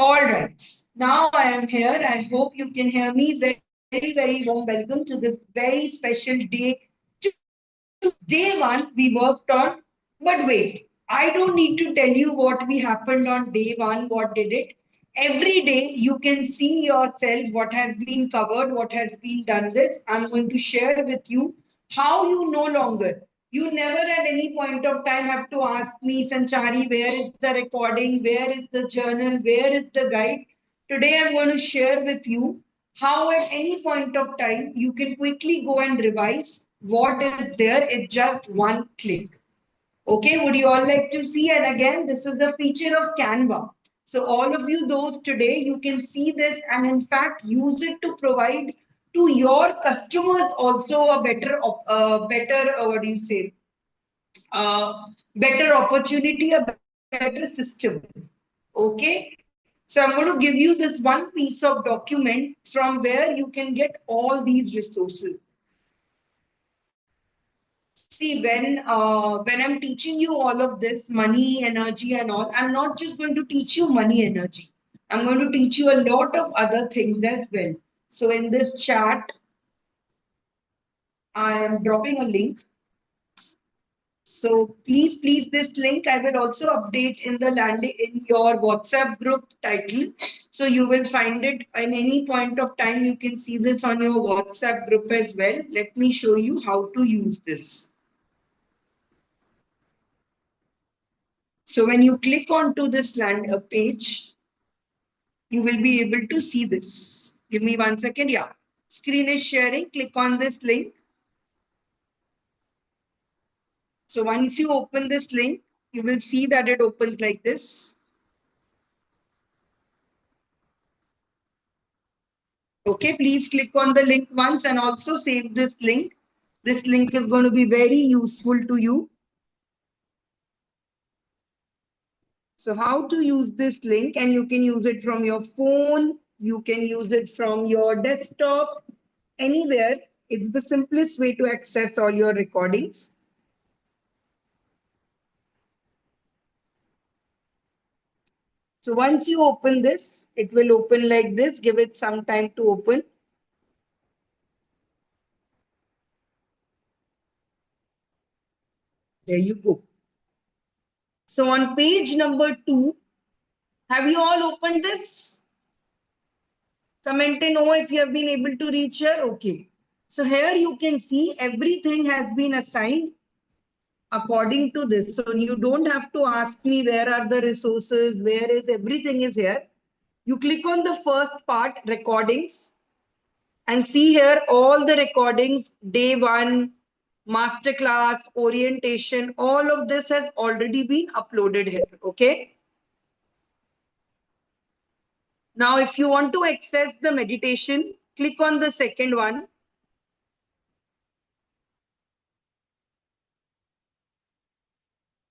All right. Now I am here. I hope you can hear me. Very, very warm welcome to this very special day one we worked on. But wait, I don't need to tell you what we happened on day one, what did it. Every day you can see yourself what has been covered, what has been done this. I'm going to share with you how you no longer, you never at any point of time have to ask me, Sanchari, where is the recording, where is the journal, where is the guide. Today I'm going to share with you how at any point of time you can quickly go and revise what is there in just one click. Okay, would you all like to see? And again, this is a feature of Canva. So all of you, those today, you can see this and in fact use it to provide to your customers also a what do you say, better opportunity, a better system. Okay. So I'm going to give you this one piece of document from where you can get all these resources. See, when I'm teaching you all of this money, energy, and all, I'm not just going to teach you money, energy. I'm going to teach you a lot of other things as well. So in this chat, I am dropping a link. So please, this link I will also update in the landing in your WhatsApp group title. So you will find it at any point of time. You can see this on your WhatsApp group as well. Let me show you how to use this. So when you click onto this page, you will be able to see this. Give me 1 second. Yeah. Screen is sharing. Click on this link. So once you open this link, you will see that it opens like this. Okay, please click on the link once and also save this link. This link is going to be very useful to you. So how to use this link, and you can use it from your phone, you can use it from your desktop, anywhere. It's the simplest way to access all your recordings. So once you open this, it will open like this. Give it some time to open. There you go. So on page number 2, have you all opened this? Comment and know if you have been able to reach here. Okay. So here you can see everything has been assigned according to this. So you don't have to ask me where are the resources, where is everything is here. You click on the first part, recordings, and see here all the recordings, day one, masterclass, orientation, all of this has already been uploaded here. Okay. Now, if you want to access the meditation, click on the second one.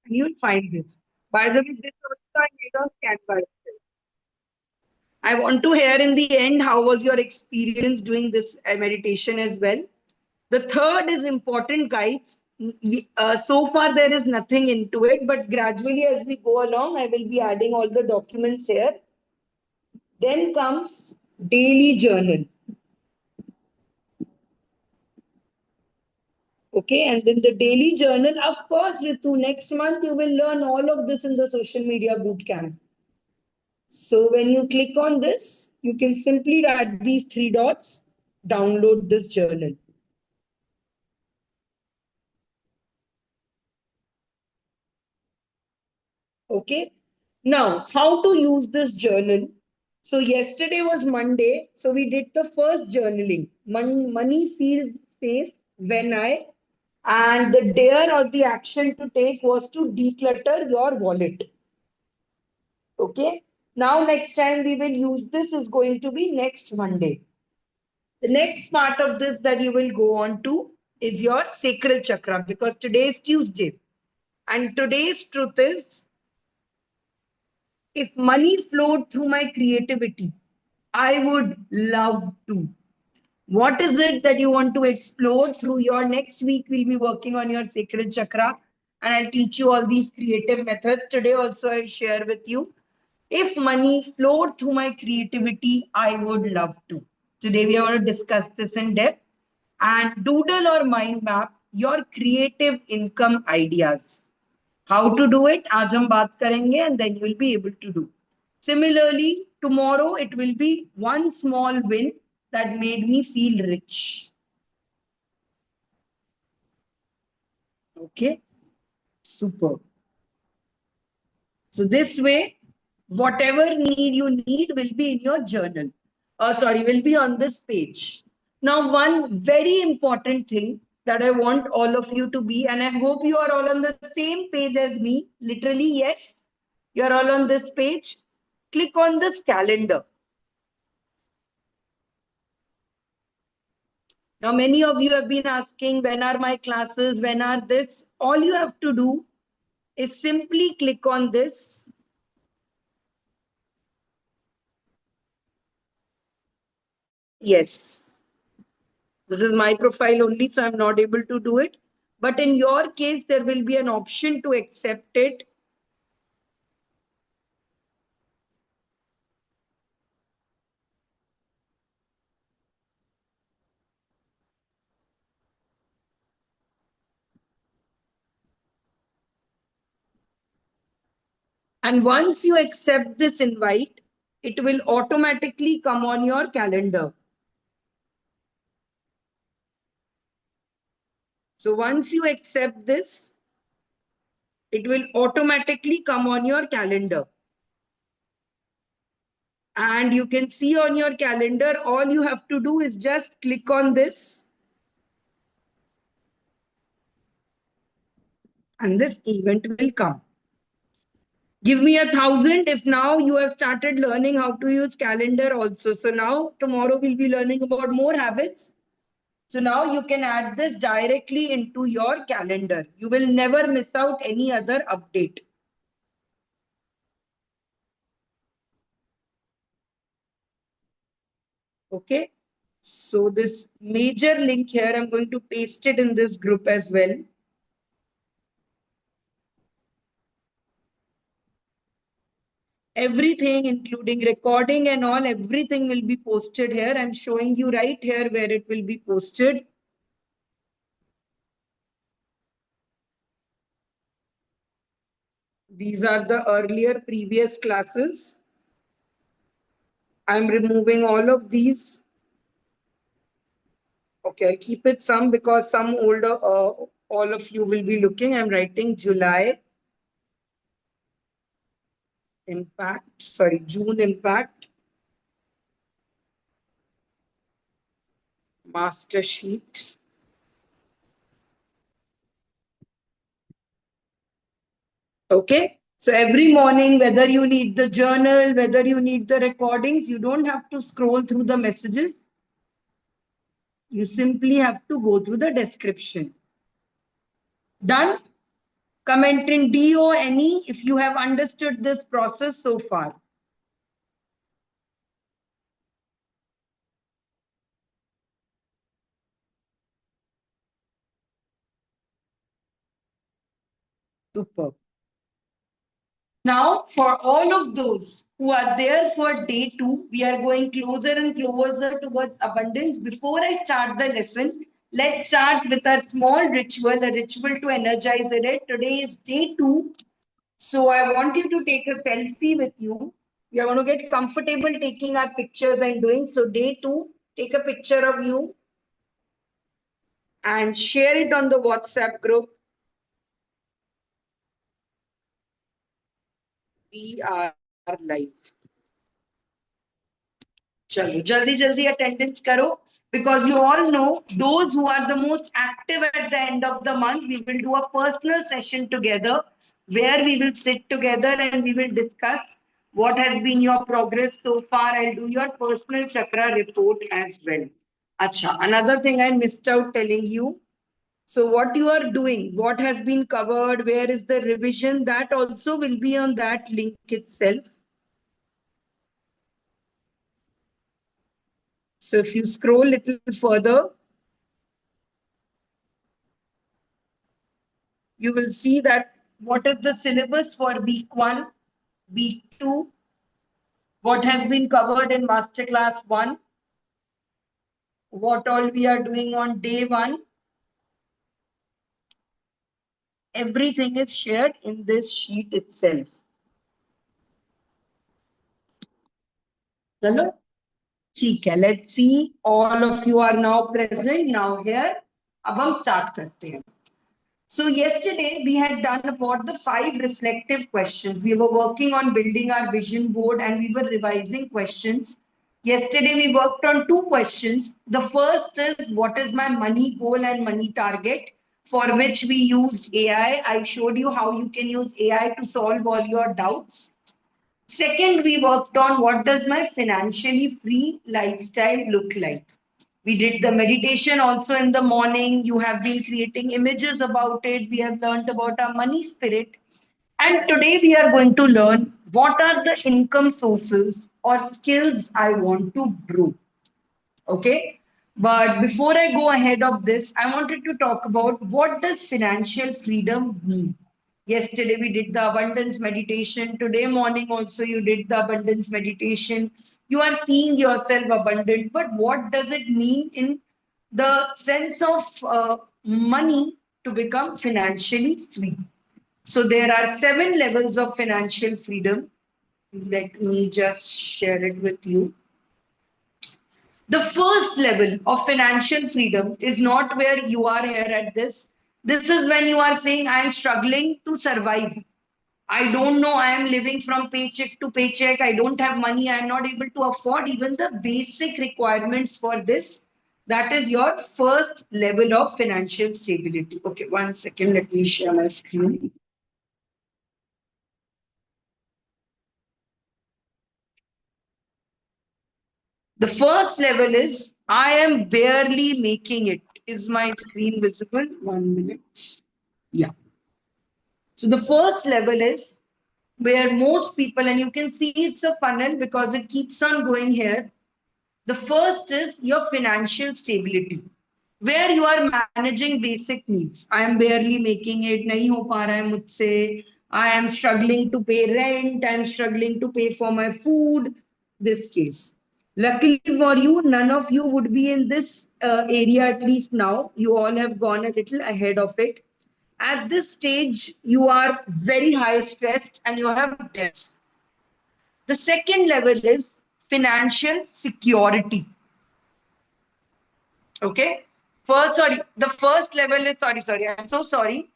And you'll find this. By the way, this also I made on Canva. I want to hear in the end how was your experience doing this meditation as well. The third is important, guys. So far, there is nothing into it, but gradually, as we go along, I will be adding all the documents here. Then comes daily journal. Okay, and then the daily journal, of course, Ritu, next month you will learn all of this in the social media bootcamp. So when you click on this, you can simply add these 3 dots, download this journal. Okay. Now, how to use this journal? So yesterday was Monday. So we did the first journaling. Money feels safe when and the dare or the action to take was to declutter your wallet. Okay. Now, next time we will use this is going to be next Monday. The next part of this that you will go on to is your sacral chakra, because today is Tuesday. And today's truth is, if money flowed through my creativity, I would love to. What is it that you want to explore through your next week? We'll be working on your sacral chakra and I'll teach you all these creative methods. Today also I'll share with you If money flowed through my creativity, I would love to. Today we are going to discuss this in depth and doodle or mind map your creative income ideas. How to do it? आज हम बात करेंगे and then you will be able to do. Similarly, tomorrow it will be one small win that made me feel rich. Okay, super. So this way, whatever need you need will be in your journal. Sorry, will be on this page. Now, one very important thing that I want all of you to be, and I hope you are all on the same page as me. Literally, yes, you are all on this page. Click on this calendar. Now, many of you have been asking, when are my classes? When are this? All you have to do is simply click on this. Yes. This is my profile only, so I'm not able to do it. But in your case, there will be an option to accept it. And once you accept this invite, it will automatically come on your calendar. So once you accept this, it will automatically come on your calendar. And you can see on your calendar, all you have to do is just click on this. And this event will come. Give me 1,000 if now you have started learning how to use calendar also. So now tomorrow we'll be learning about more habits. So now you can add this directly into your calendar. You will never miss out any other update. Okay. So this major link here, I'm going to paste it in this group as well. Everything, including recording and all, everything will be posted here. I'm showing you right here where it will be posted. These are the earlier previous classes. I'm removing all of these. Okay, I'll keep it some because some older, all of you will be looking. I'm writing July impact, sorry, June impact, master sheet. Okay, so every morning, whether you need the journal, whether you need the recordings, you don't have to scroll through the messages. You simply have to go through the description. Done? Comment in D or any if you have understood this process so far. Super. Now, for all of those who are there for day 2, we are going closer and closer towards abundance. Before I start the lesson, let's start with a small ritual, a ritual to energize it. Today is day 2. So I want you to take a selfie with you. We are going to get comfortable taking our pictures and doing. So day 2, take a picture of you and share it on the WhatsApp group. We are live. चलो जल्दी जल्दी attendance करो because you all know those who are the most active at the end of the month we will do a personal session together where we will sit together and we will discuss what has been your progress so far. I'll do your personal chakra report as well. Acha, another thing I missed out telling you. So what you are doing, what has been covered, where is the revision, that also will be on that link itself. So if you scroll a little further, you will see that what is the syllabus for week 1, week 2, What has been covered in Masterclass 1? What all we are doing on day 1? Everything is shared in this sheet itself. Chalo? ठीक है, let's see. All of you are now present. Now here, अब हम start करते हैं. So yesterday we had done about the 5 reflective questions. We were working on building our vision board and we were revising questions. Yesterday we worked on 2 questions. The first is, what is my money goal and money target, for which we used AI. I showed you how you can use AI to solve all your doubts. Second, we worked on, what does my financially free lifestyle look like. We did the meditation also in the morning. You have been creating images about it. We have learned about our money spirit. And today we are going to learn what are the income sources or skills I want to grow. Okay. But before I go ahead of this, I wanted to talk about, what does financial freedom mean? Yesterday we did the abundance meditation. Today morning also you did the abundance meditation. You are seeing yourself abundant, but what does it mean in the sense of money to become financially free? So there are 7 levels of financial freedom. Let me just share it with you. The first level of financial freedom is not where you are here at this. This is when you are saying, I am struggling to survive. I don't know. I am living from paycheck to paycheck. I don't have money. I am not able to afford even the basic requirements for this. That is your first level of financial stability. Okay, 1 second. Let me share my screen. The first level is, I am barely making it. Is my screen visible? 1 minute. Yeah. So the first level is where most people, and you can see it's a funnel because it keeps on going here. The first is your financial stability, where you are managing basic needs. I am barely making it, nahi ho pa raha hai mujhse. I am struggling to pay rent. I am struggling to pay for my food. This case. Luckily for you, none of you would be in this area, at least now. You all have gone a little ahead of it. At this stage, you are very high stressed and you have debts. The second level is financial security. Okay. The first level is, I'm so sorry.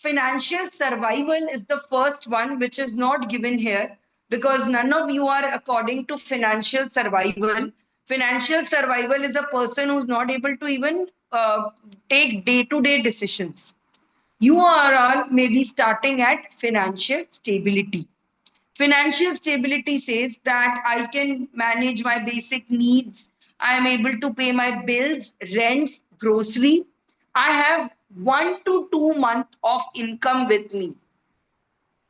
Financial survival is the first one, which is not given here because none of you are according to financial survival. Financial survival is a person who's not able to even take day-to-day decisions. You are all maybe starting at financial stability. Financial stability says that I can manage my basic needs. I am able to pay my bills, rent, grocery. I have 1 to 2 months of income with me.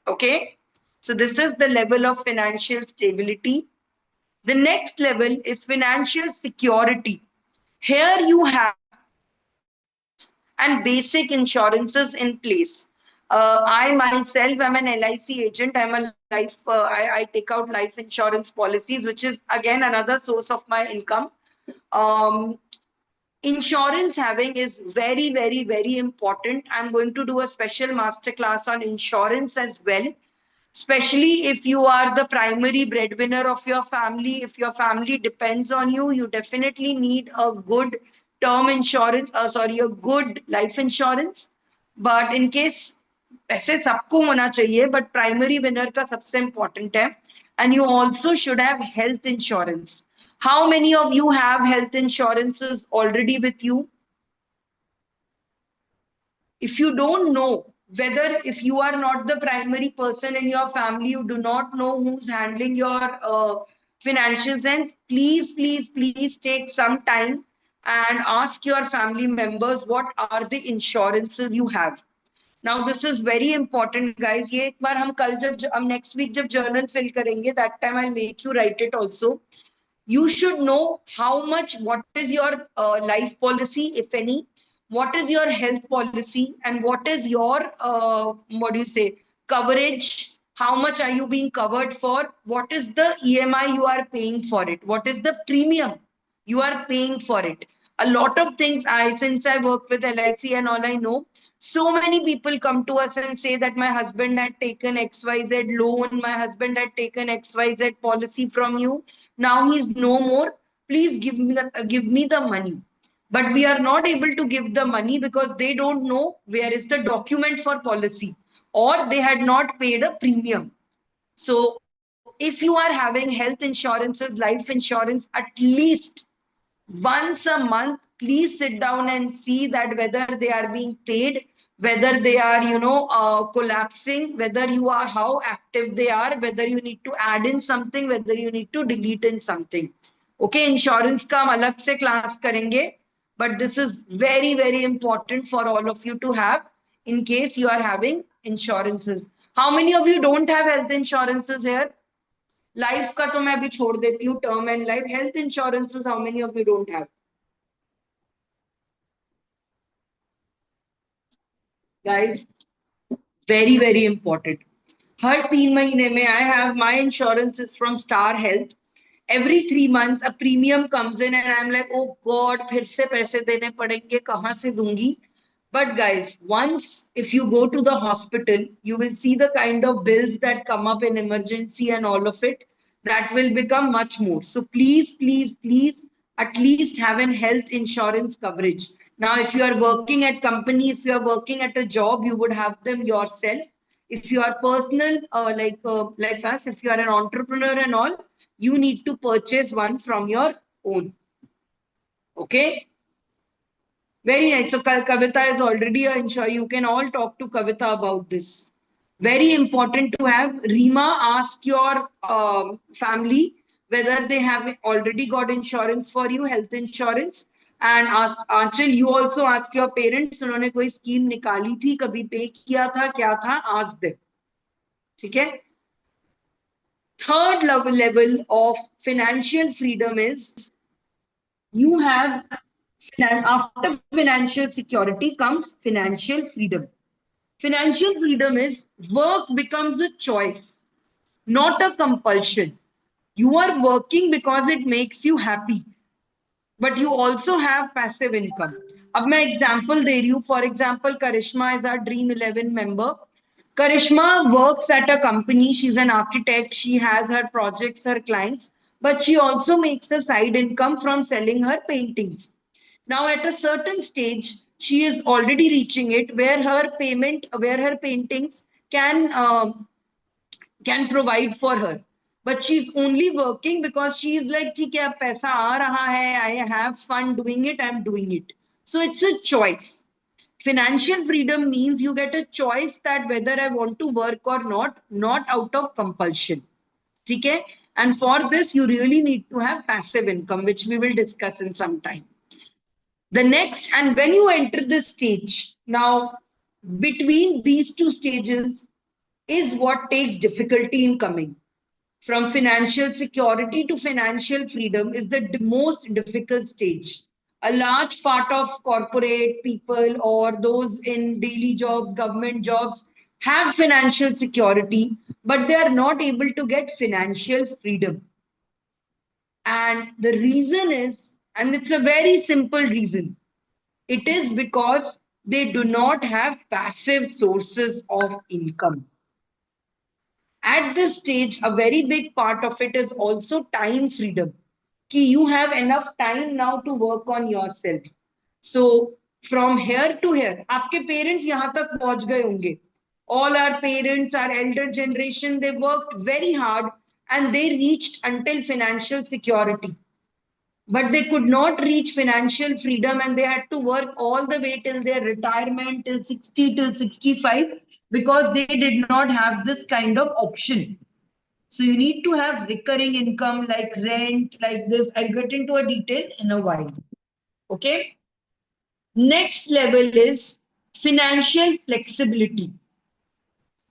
Okay. So this is the level of financial stability. The next level is financial security. Here you have and basic insurances in place. I myself am an LIC agent. I'm a life. I take out life insurance policies, which is again another source of my income. Um, Insurance having is very, very, very important. I'm going to do a special masterclass on insurance as well, especially if you are the primary breadwinner of your family. If your family depends on you, you definitely need a good term insurance, a good life insurance. But in case, ऐसे सबको होना चाहिए, but primary winner का सबसे important है. And you also should have health insurance. How many of you have health insurances already with you? If you don't know whether, if you are not the primary person in your family, you do not know who's handling your financial sense, please take some time and ask your family members what are the insurances you have. Now this is very important, guys. ये एक बार हम next week जब journal fill करेंगे, that time I'll make you write it also. You should know how much, what is your life policy, if any, what is your health policy, and what is your, coverage How much are you being covered for? What is the EMI you are paying for it? What is the premium you are paying for it? A lot of things, since I work with LIC and all, I know so many people come to us and say that my husband had taken XYZ loan, my husband had taken XYZ policy from you. Now he's no more. Please give me the money. But we are not able to give the money because they don't know where is the document for policy, or they had not paid a premium. So if you are having health insurances, life insurance, at least once a month, please sit down and see that whether they are being paid, whether they are, collapsing, whether you are, how active they are, whether you need to add in something, whether you need to delete in something. Okay, insurance का हम अलग से class करेंगे, but this is very, very important for all of you to have in case you are having insurances. How many of you don't have health insurances here? Life का तो मैं अभी छोड़ देती हूँ, term and life, health insurances how many of you don't have? Guys, very very important. हर 3 महीने में I have my insurance is from Star Health. Every 3 months a premium comes in and I'm like, oh god, फिर से पैसे देने पड़ेंगे, कहाँ से दूंगी? But guys, once if you go to the hospital, you will see the kind of bills that come up in emergency and all of it. That will become much more. So please, please, please, at least have an health insurance coverage. Now, if you are working at company, if you are working at a job, you would have them yourself. If you are personal, like us, if you are an entrepreneur and all, you need to purchase one from your own. Okay. Very nice. So Kavita is already an insurer. You can all talk to Kavita about this. Very important to have. Rima, ask your family whether they have already got insurance for you, health insurance. And ask Anchal, you also ask your parents. उन्होंने कोई scheme निकाली थी, कभी pay किया था, क्या था? Ask them. ठीक है? Third level of financial freedom is you have, after financial security comes financial freedom. Financial freedom is work becomes a choice, not a compulsion. You are working because it makes you happy, but you also have passive income. अब मैं example दे रही हूँ. For example, Karishma is our Dream 11 member. Karishma works at a company. She's an architect. She has her projects, her clients, but she also makes a side income from selling her paintings. Now, at a certain stage, she is already reaching it where her paintings can provide for her. But she's only working because she's like, ठीक है, अब पैसा आ रहा है, I have fun doing it, I'm doing it. So it's a choice. Financial freedom means you get a choice that whether I want to work or not out of compulsion. Okay? And for this, you really need to have passive income, which we will discuss in some time. The next, and when you enter this stage, now between these two stages is what takes difficulty in coming. From financial security to financial freedom is the most difficult stage. A large part of corporate people or those in daily jobs, government jobs, have financial security, but they are not able to get financial freedom. And the reason is, and it's a very simple reason, it is because they do not have passive sources of income. At this stage, a very big part of it is also time freedom. Ki you have enough time now to work on yourself. So from here to here, आपके parents यहाँ तक पहुँच गए होंगे. All our parents, our elder generation, they worked very hard and they reached until financial security. But they could not reach financial freedom and they had to work all the way till their retirement, till 60, till 65, because they did not have this kind of option. So you need to have recurring income like rent, like this. I'll get into a detail in a while. Okay. Next level is financial flexibility.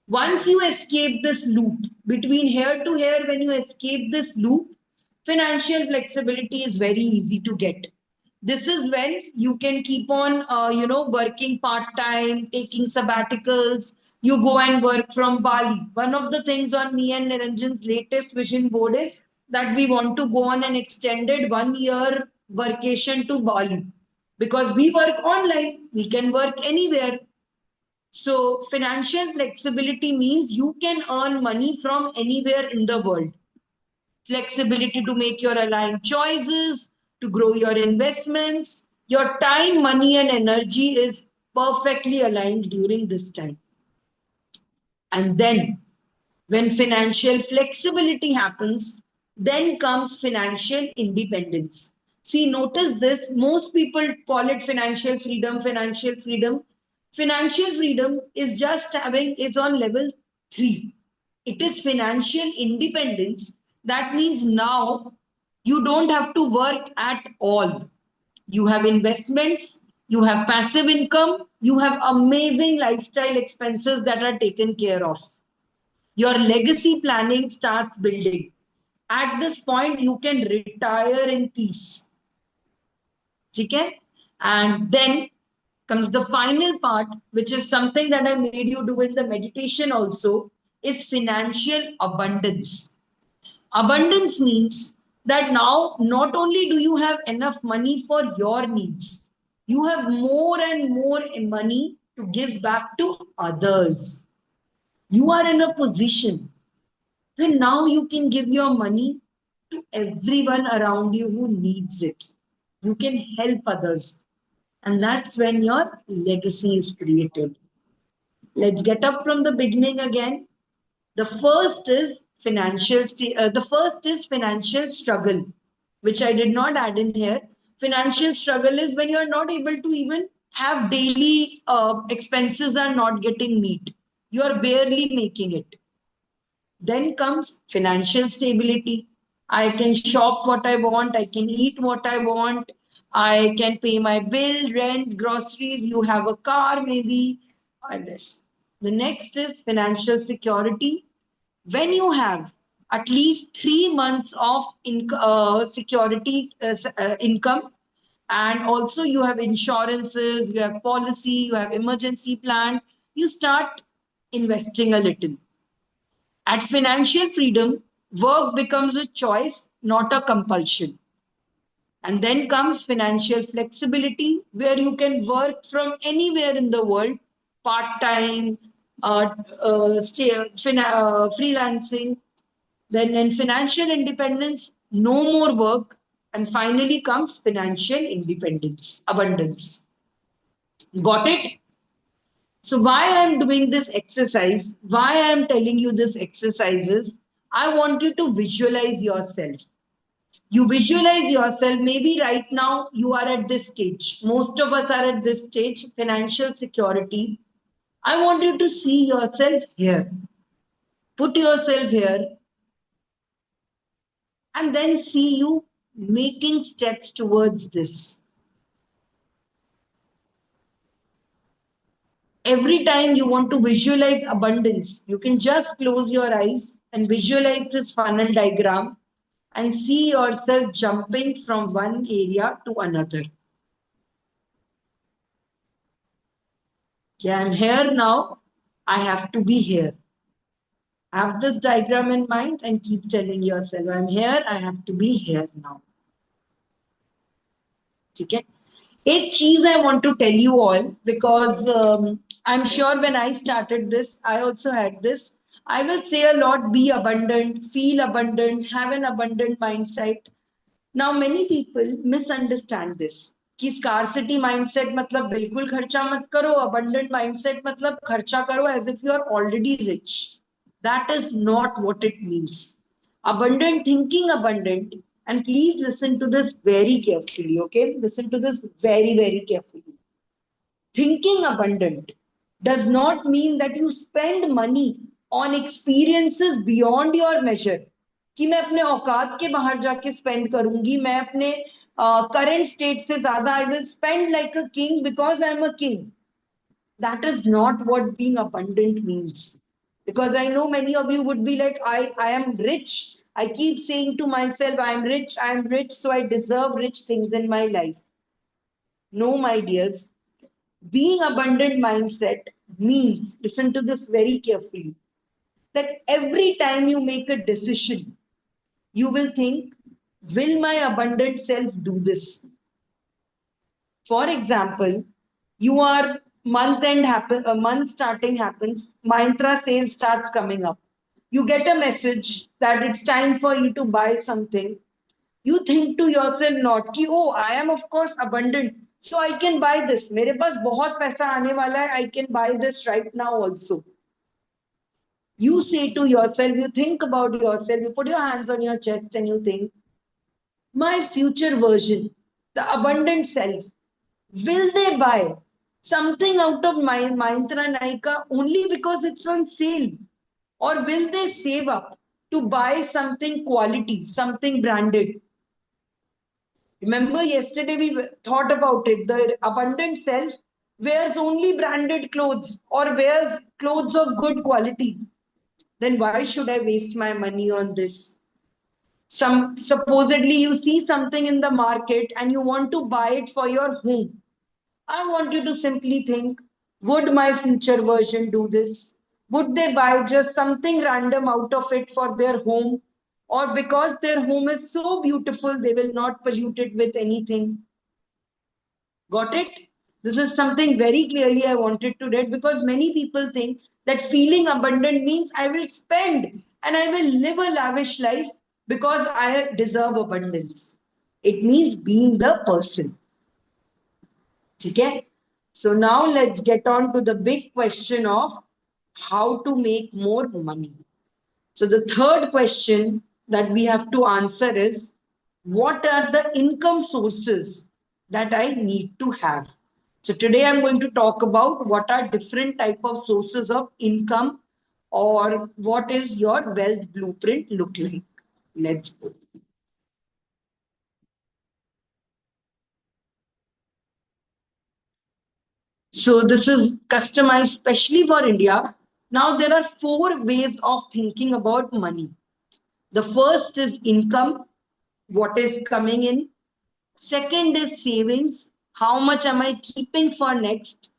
Once you escape this loop, between here to here, when you escape this loop, financial flexibility is very easy to get. This is when you can keep on, working part-time, taking sabbaticals, You go and work from Bali. One of the things on me and Niranjan's latest vision board is that we want to go on an extended 1 year vacation to Bali because we work online. We can work anywhere. So financial flexibility means you can earn money from anywhere in the world. Flexibility to make your aligned choices, to grow your investments. Your time, money, and energy is perfectly aligned during this time. And then, when financial flexibility happens, then comes financial independence. See, notice this. Most people call it financial freedom, financial freedom. Financial freedom is just having, is on level 3. It is financial independence. That means now you don't have to work at all. You have investments, you have passive income, you have amazing lifestyle expenses that are taken care of. Your legacy planning starts building. At this point, you can retire in peace. Okay? And then comes the final part, which is something that I made you do in the meditation also, is financial abundance. Abundance means that now not only do you have enough money for your needs, you have more and more money to give back to others. You are in a position where now you can give your money to everyone around you who needs it. You can help others. And that's when your legacy is created. Let's get up from the beginning again. The first is financial struggle, which I did not add in here. Financial struggle is when you are not able to even have daily expenses are not getting meet. You are barely making it. Then comes financial stability. I can shop what I want, I can eat what I want, I can pay my bill, rent, groceries. You have a car, maybe, all this. The next is financial security. When you have at least 3 months of security income, and also you have insurances, you have policy, you have emergency plan, you start investing a little. At financial freedom, work becomes a choice, not a compulsion. And then comes financial flexibility, where you can work from anywhere in the world, part time, freelancing. Then, in financial independence, no more work. And finally comes financial independence, abundance. Got it? So why I'm doing this exercise, why I'm telling you this exercise is, I want you to visualize yourself. You visualize yourself, maybe right now you are at this stage. Most of us are at this stage, financial security. I want you to see yourself here. Put yourself here and then see you making steps towards this. Every time you want to visualize abundance, you can just close your eyes and visualize this funnel diagram and see yourself jumping from one area to another. Okay, I'm here now. I have to be here. Have this diagram in mind and keep telling yourself, I'm here. I have to be here now. Okay. एक चीज I want to tell you all, because I'm sure when I started this, I also had this. I will say a lot, be abundant, feel abundant, have an abundant mindset. Now, many people misunderstand this. कि scarcity mindset मतलब बिल्कुल खर्चा मत करो, abundant mindset मतलब खर्चा करो as if you are already rich. That is not what it means. Abundant, thinking abundant, and please listen to this very carefully, okay? Listen to this very, very carefully. Thinking abundant does not mean that you spend money on experiences beyond your measure. कि मैं अपने औकात के बाहर जाके spend करूंगी, मैं अपने करंट स्टेट से ज्यादा I will spend like a king because I am a king. That is not what being abundant means. Because I know many of you would be like, I am rich. I keep saying to myself, I am rich, so I deserve rich things in my life. No, my dears. Being abundant mindset means, listen to this very carefully, that every time you make a decision, you will think, will my abundant self do this? For example, you are month end happen, a month starting happens, Myntra sale starts coming up. You get a message that it's time for you to buy something. You think to yourself not कि oh I am of course abundant so I can buy this. मेरे पास बहुत पैसा आने वाला है. I can buy this right now also. You say to yourself, you think about yourself, you put your hands on your chest and you think, my future version, the abundant self, will they buy something out of my Myntra Naika only because it's on sale? Or will they save up to buy something quality, something branded? Remember, yesterday we thought about it. The abundant self wears only branded clothes or wears clothes of good quality. Then why should I waste my money on this? Supposedly you see something in the market and you want to buy it for your home. I want you to simply think, would my future version do this? Would they buy just something random out of it for their home? Or because their home is so beautiful, they will not pollute it with anything? Got it? This is something very clearly I wanted to read because many people think that feeling abundant means I will spend and I will live a lavish life because I deserve abundance. It means being the person. Okay? So now let's get on to the big question of how to make more money. So the third question that we have to answer is, what are the income sources that I need to have? So today I'm going to talk about what are different type of sources of income or what is your wealth blueprint look like. Let's go. So this is customized specially for India. Now there are four ways of thinking about money. The first is income, what is coming in. Second is savings, how much am I keeping for next.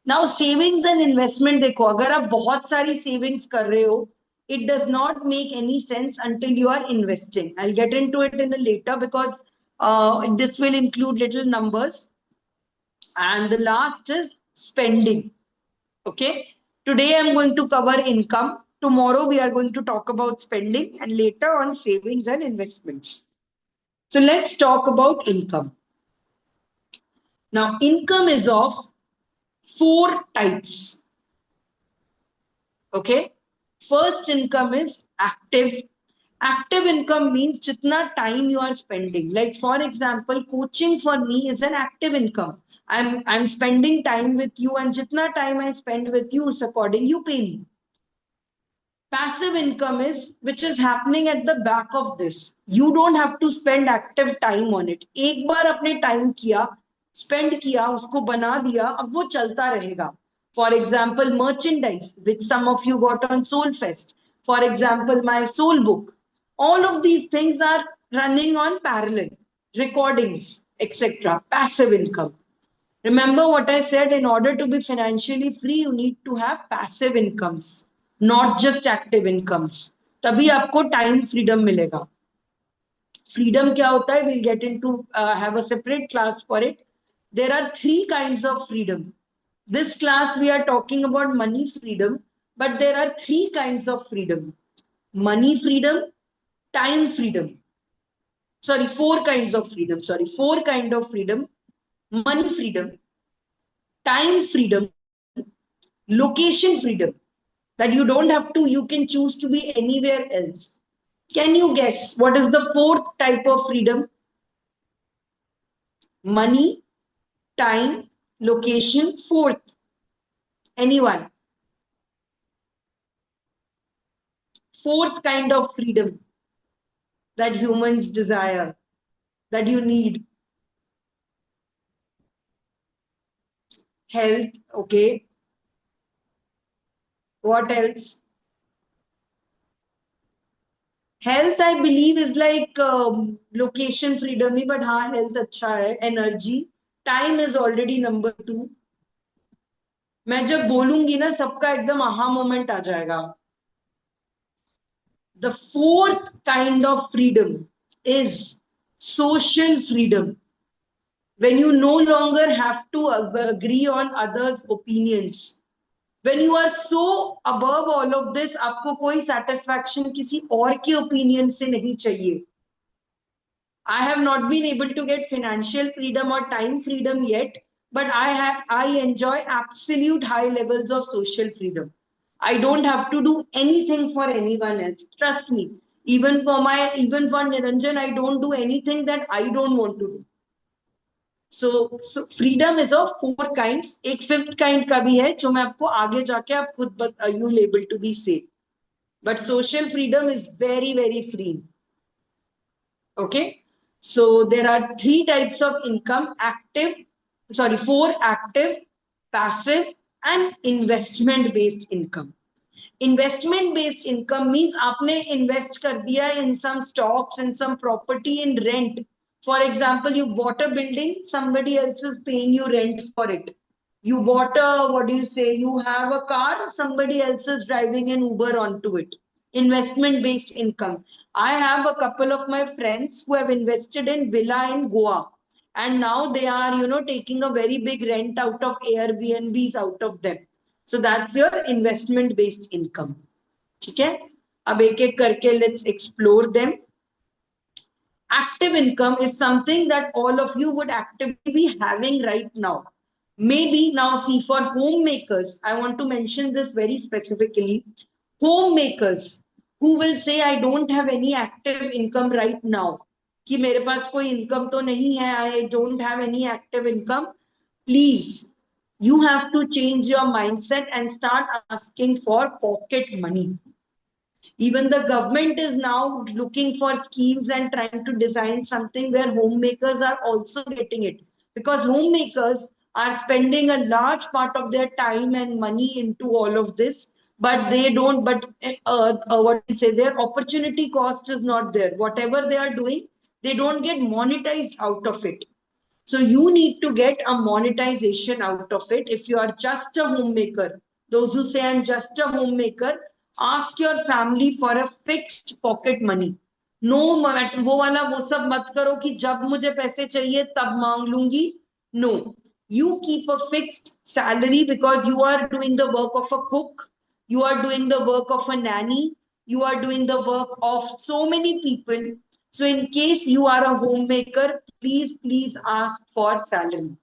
Now savings and investment देखो अगर आप बहुत सारी savings कर रहे हो, it does not make any sense until you are investing. I'll get into it in a later because this will include little numbers. And the last is spending. Okay. Today I'm going to cover income. Tomorrow we are going to talk about spending and later on savings and investments. So let's talk about income. Now, income is of four types. Okay. First income is active. Active income means jitna time you are spending. Like for example, coaching for me is an active income. I'm spending time with you and jitna time I spend with you supporting you pay me. Passive income is which is happening at the back of this. You don't have to spend active time on it. एक बार अपने time किया, spend किया, उसको बना दिया, अब वो चलता रहेगा. For example, merchandise, which some of you got on Soulfest. For example, my soul book. All of these things are running on parallel. Recordings, etc. Passive income. Remember what I said, in order to be financially free, you need to have passive incomes, not just active incomes. तभी आपको time freedom मिलेगा. Freedom क्या होता है? We'll get into have a separate class for it. There are three kinds of freedom. This class we are talking about money freedom, but there are three kinds of freedom. Money freedom, time freedom. Sorry, four kinds of freedom. Sorry, four kind of freedom. Money freedom, time freedom, location freedom, that you don't have to, you can choose to be anywhere else. Can you guess what is the fourth type of freedom? Money, time, location, fourth. Anyone? Fourth kind of freedom that humans desire, that you need. Health, okay. What else? Health, I believe, is like location freedom, but हाँ health अच्छा है. Energy, time is already number two. मैं जब बोलूंगी ना सबका एकदम aha moment आ जाएगा. The fourth kind of freedom is social freedom. When you no longer have to agree on others' opinions. When you are so above all of this, आपको कोई satisfaction किसी और के opinion से नहीं चाहिए. I have not been able to get financial freedom or time freedom yet, but I enjoy absolute high levels of social freedom. I don't have to do anything for anyone else. Trust me. Even for Niranjan, I don't do anything that I don't want to do. So freedom is of four kinds. एक fifth kind का भी है जो मैं आपको आगे जाके आप खुद you'll able to be safe. But social freedom is very, very free. Okay. So there are three types of income: four: active, passive, and investment based income. Investment based income means आपने invest कर दिया in some stocks, in some property, in rent. For example, you bought a building, somebody else is paying you rent for it. You bought you have a car, somebody else is driving an Uber onto it. Investment based income. I have a couple of my friends who have invested in villa in Goa, and now they are, taking a very big rent out of Airbnbs out of them. So that's your investment based income. Okay? अब एक एक करके let's explore them. Active income is something that all of you would actively be having right now. Maybe now, see, for homemakers, I want to mention this very specifically. Homemakers who will say, I don't have any active income right now, कि मेरे पास कोई income तो नहीं है, I don't have any active income. Please, you have to change your mindset and start asking for pocket money. Even the government is now looking for schemes and trying to design something where homemakers are also getting it, because homemakers are spending a large part of their time and money into all of this, but they don't, what we say, their opportunity cost is not there. Whatever they are doing, they don't get monetized out of it. So you need to get a monetization out of it. If you are just a homemaker, those who say I'm just a homemaker, ask your family for a fixed pocket money. No, वो वाला वो सब मत करो कि जब मुझे पैसे चाहिए तब मांग लूंगी. No, you keep a fixed salary because you are doing the work of a cook, you are doing the work of a nanny, you are doing the work of so many people. So in case you are a homemaker, please ask for salary.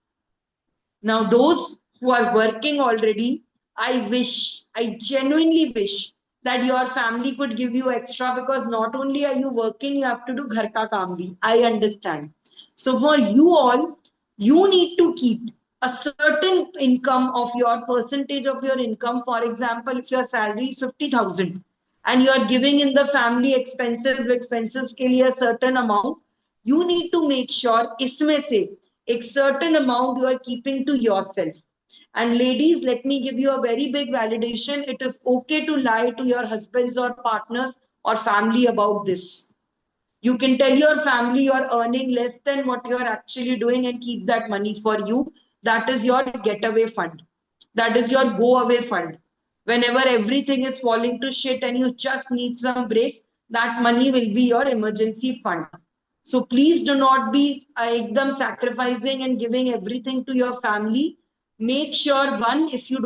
Now, those who are working already, I genuinely wish that your family could give you extra, because not only are you working, you have to do ghar ka kaam bhi. I understand. So for you all, you need to keep a certain income of your percentage of your income. For example, if your salary is 50,000 and you are giving in the family expenses के लिए a certain amount, you need to make sure इसमें से a certain amount you are keeping to yourself. And ladies, let me give you a very big validation. It is okay to lie to your husbands or partners or family about this. You can tell your family you are earning less than what you are actually doing and keep that money for you. That is your getaway fund. That is your go away fund. Whenever everything is falling to shit and you just need some break, that money will be your emergency fund. So please do not be ekdam sacrificing and giving everything to your family. Make sure, one, if you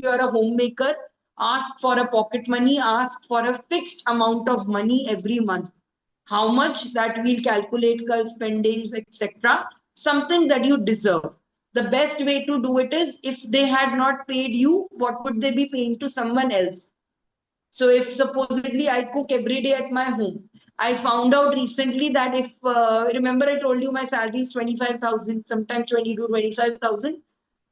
are a homemaker, ask for a pocket money, ask for a fixed amount of money every month. How much that we'll calculate spendings, etc. Something that you deserve. The best way to do it is, if they had not paid you, what would they be paying to someone else? So if supposedly I cook every day at my home, I found out recently that if, remember I told you my salary is 25,000, sometimes 22, 25,000.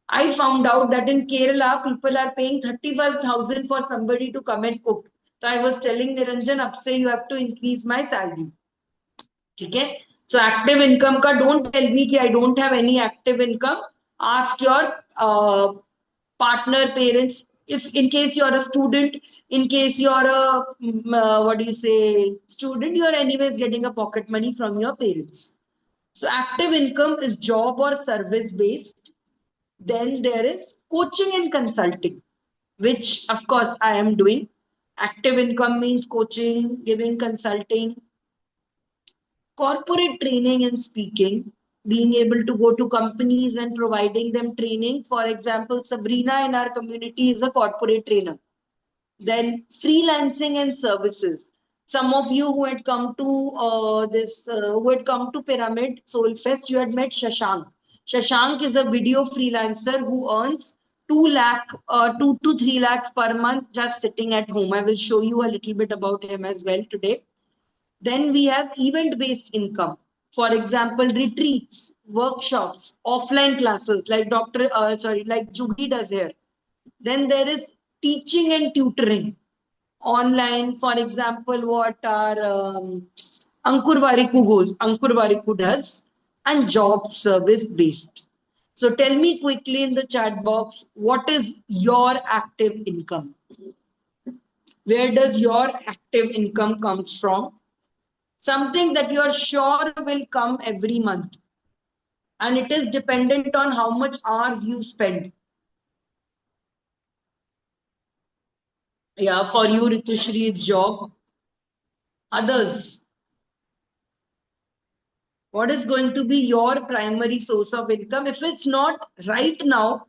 I found out that in Kerala, people are paying 35,000 for somebody to come and cook. So I was telling Niranjan, up say you have to increase my salary. Okay? So active income ka, don't tell me कि I don't have any active income. Ask your partner, parents. If in case you're a student, in case you're a student, you're anyways getting a pocket money from your parents. So active income is job or service based. Then there is coaching and consulting, which of course I am doing. Active income means coaching, giving consulting, corporate training and speaking, being able to go to companies and providing them training. For example, Sabrina in our community is a corporate trainer. Then freelancing and services. Some of you who had come to who had come to Pyramid Soulfest, you had met Shashank. Shashank is a video freelancer who earns 2 to 3 lakhs per month just sitting at home. I will show you a little bit about him as well today. Then we have event-based income. For example, retreats, workshops, offline classes like like Jugi does here. Then there is teaching and tutoring online. For example, what our Ankur Variku does, and job service based. So tell me quickly in the chat box, what is your active income? Where does your active income comes from? Something that you are sure will come every month. And it is dependent on how much hours you spend. Yeah, for you, Ritushri, it's job. Others, what is going to be your primary source of income? If it's not right now,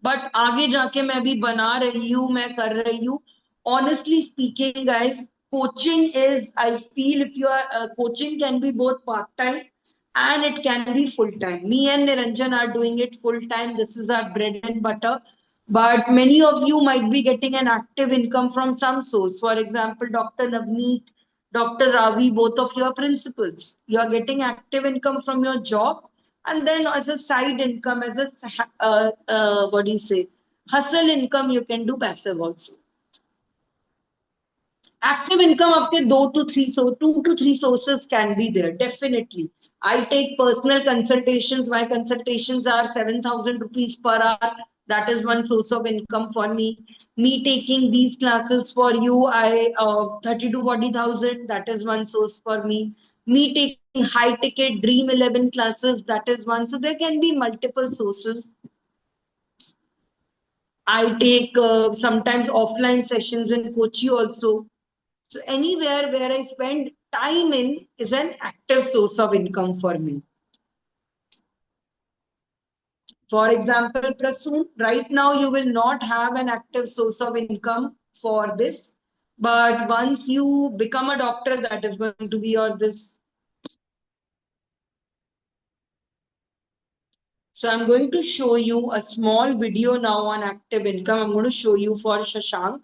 but आगे जाके मैं भी बना रही हूँ, मैं कर रही हूँ. Honestly speaking, guys, coaching is, I feel, if you are coaching can be both part-time and it can be full-time. Me and Niranjan are doing it full-time. This is our bread and butter. But many of you might be getting an active income from some source. For example, Dr. Navneet, Dr. Ravi, both of you are principals. You are getting active income from your job, and then as a side income, as a what do you say, hustle income, you can do passive also. Active income up to 2 to 3 sources can be there, definitely. I take personal consultations. My consultations are 7,000 rupees per hour. That is one source of income for me. Me taking these classes for you, I 30 to 40,000. That is one source for me. Me taking high ticket Dream 11 classes. That is one. So there can be multiple sources. I take sometimes offline sessions in Kochi also. So anywhere where I spend time in is an active source of income for me. For example, Prasoon, right now you will not have an active source of income for this. But once you become a doctor, that is going to be your this. So I'm going to show you a small video now on active income. I'm going to show you for Shashank.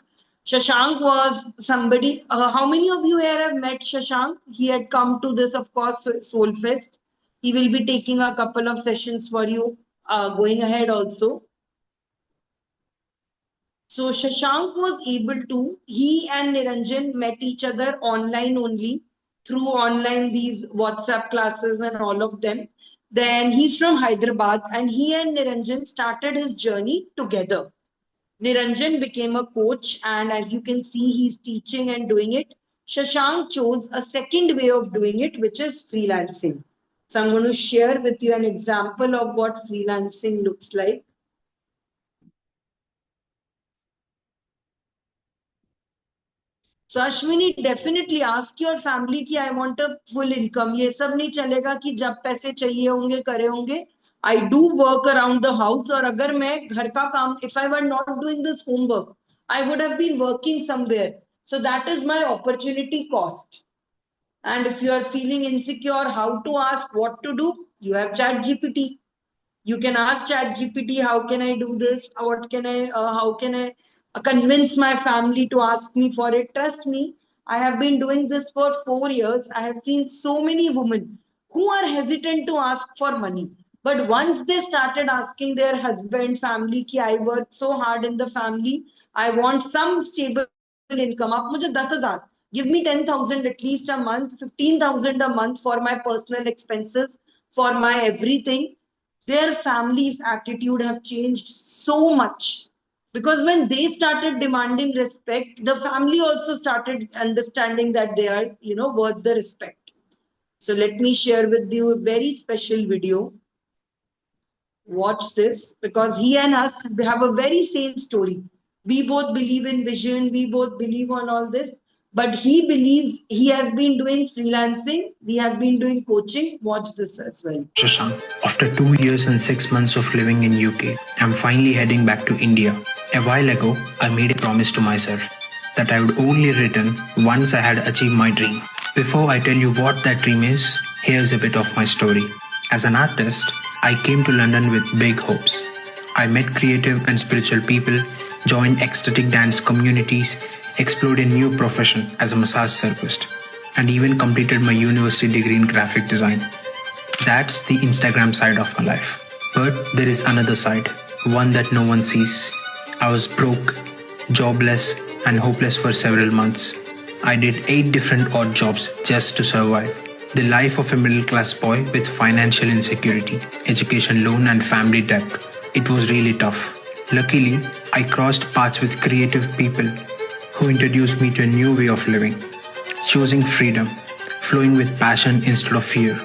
Shashank was somebody, how many of you here have met Shashank? He had come to this, of course, Soulfest. He will be taking a couple of sessions for you going ahead also. So Shashank was able to, he and Niranjan met each other online only, through online these WhatsApp classes and all of them. Then he's from Hyderabad and he and Niranjan started his journey together. Niranjan became a coach, and as you can see, he's teaching and doing it. Shashank chose a second way of doing it, which is freelancing. So I'm going to share with you an example of what freelancing looks like. So Ashwini, definitely ask your family कि I want a full income. ये सब नहीं चलेगा कि जब पैसे चाहिए होंगे करे होंगे. I do work around the house, और अगर मैं घर का काम, if I were not doing this homework, I would have been working somewhere. So that is my opportunity cost. And if you are feeling insecure, how to ask, what to do, you have ChatGPT. You can ask ChatGPT, how can I do this? How can I convince my family to ask me for it? Trust me, I have been doing this for 4 years. I have seen so many women who are hesitant to ask for money. But once they started asking their husband, family, ki I work so hard in the family, I want some stable income. आप मुझे 10,000, give me 10,000 at least a month, 15,000 a month for my personal expenses, for my everything. Their family's attitude have changed so much, because when they started demanding respect, the family also started understanding that they are, worth the respect. So let me share with you a very special video. Watch this, because he and us have a very same story. We both believe in vision, we both believe on all this, but he believes, he has been doing freelancing, we have been doing coaching. Watch this as well. Shashank, after 2 years and 6 months of living in UK, I'm finally heading back to India. A while ago, I made a promise to myself that I would only return once I had achieved my dream. Before I tell you what that dream is, here's a bit of my story. As an artist, I came to London with big hopes. I met creative and spiritual people, joined ecstatic dance communities, explored a new profession as a massage therapist, and even completed my university degree in graphic design. That's the Instagram side of my life. But there is another side, one that no one sees. I was broke, jobless, and hopeless for several months. I did 8 different odd jobs just to survive. The life of a middle class boy with financial insecurity, education loan, and family debt. It was really tough. Luckily, I crossed paths with creative people who introduced me to a new way of living, choosing freedom, flowing with passion instead of fear,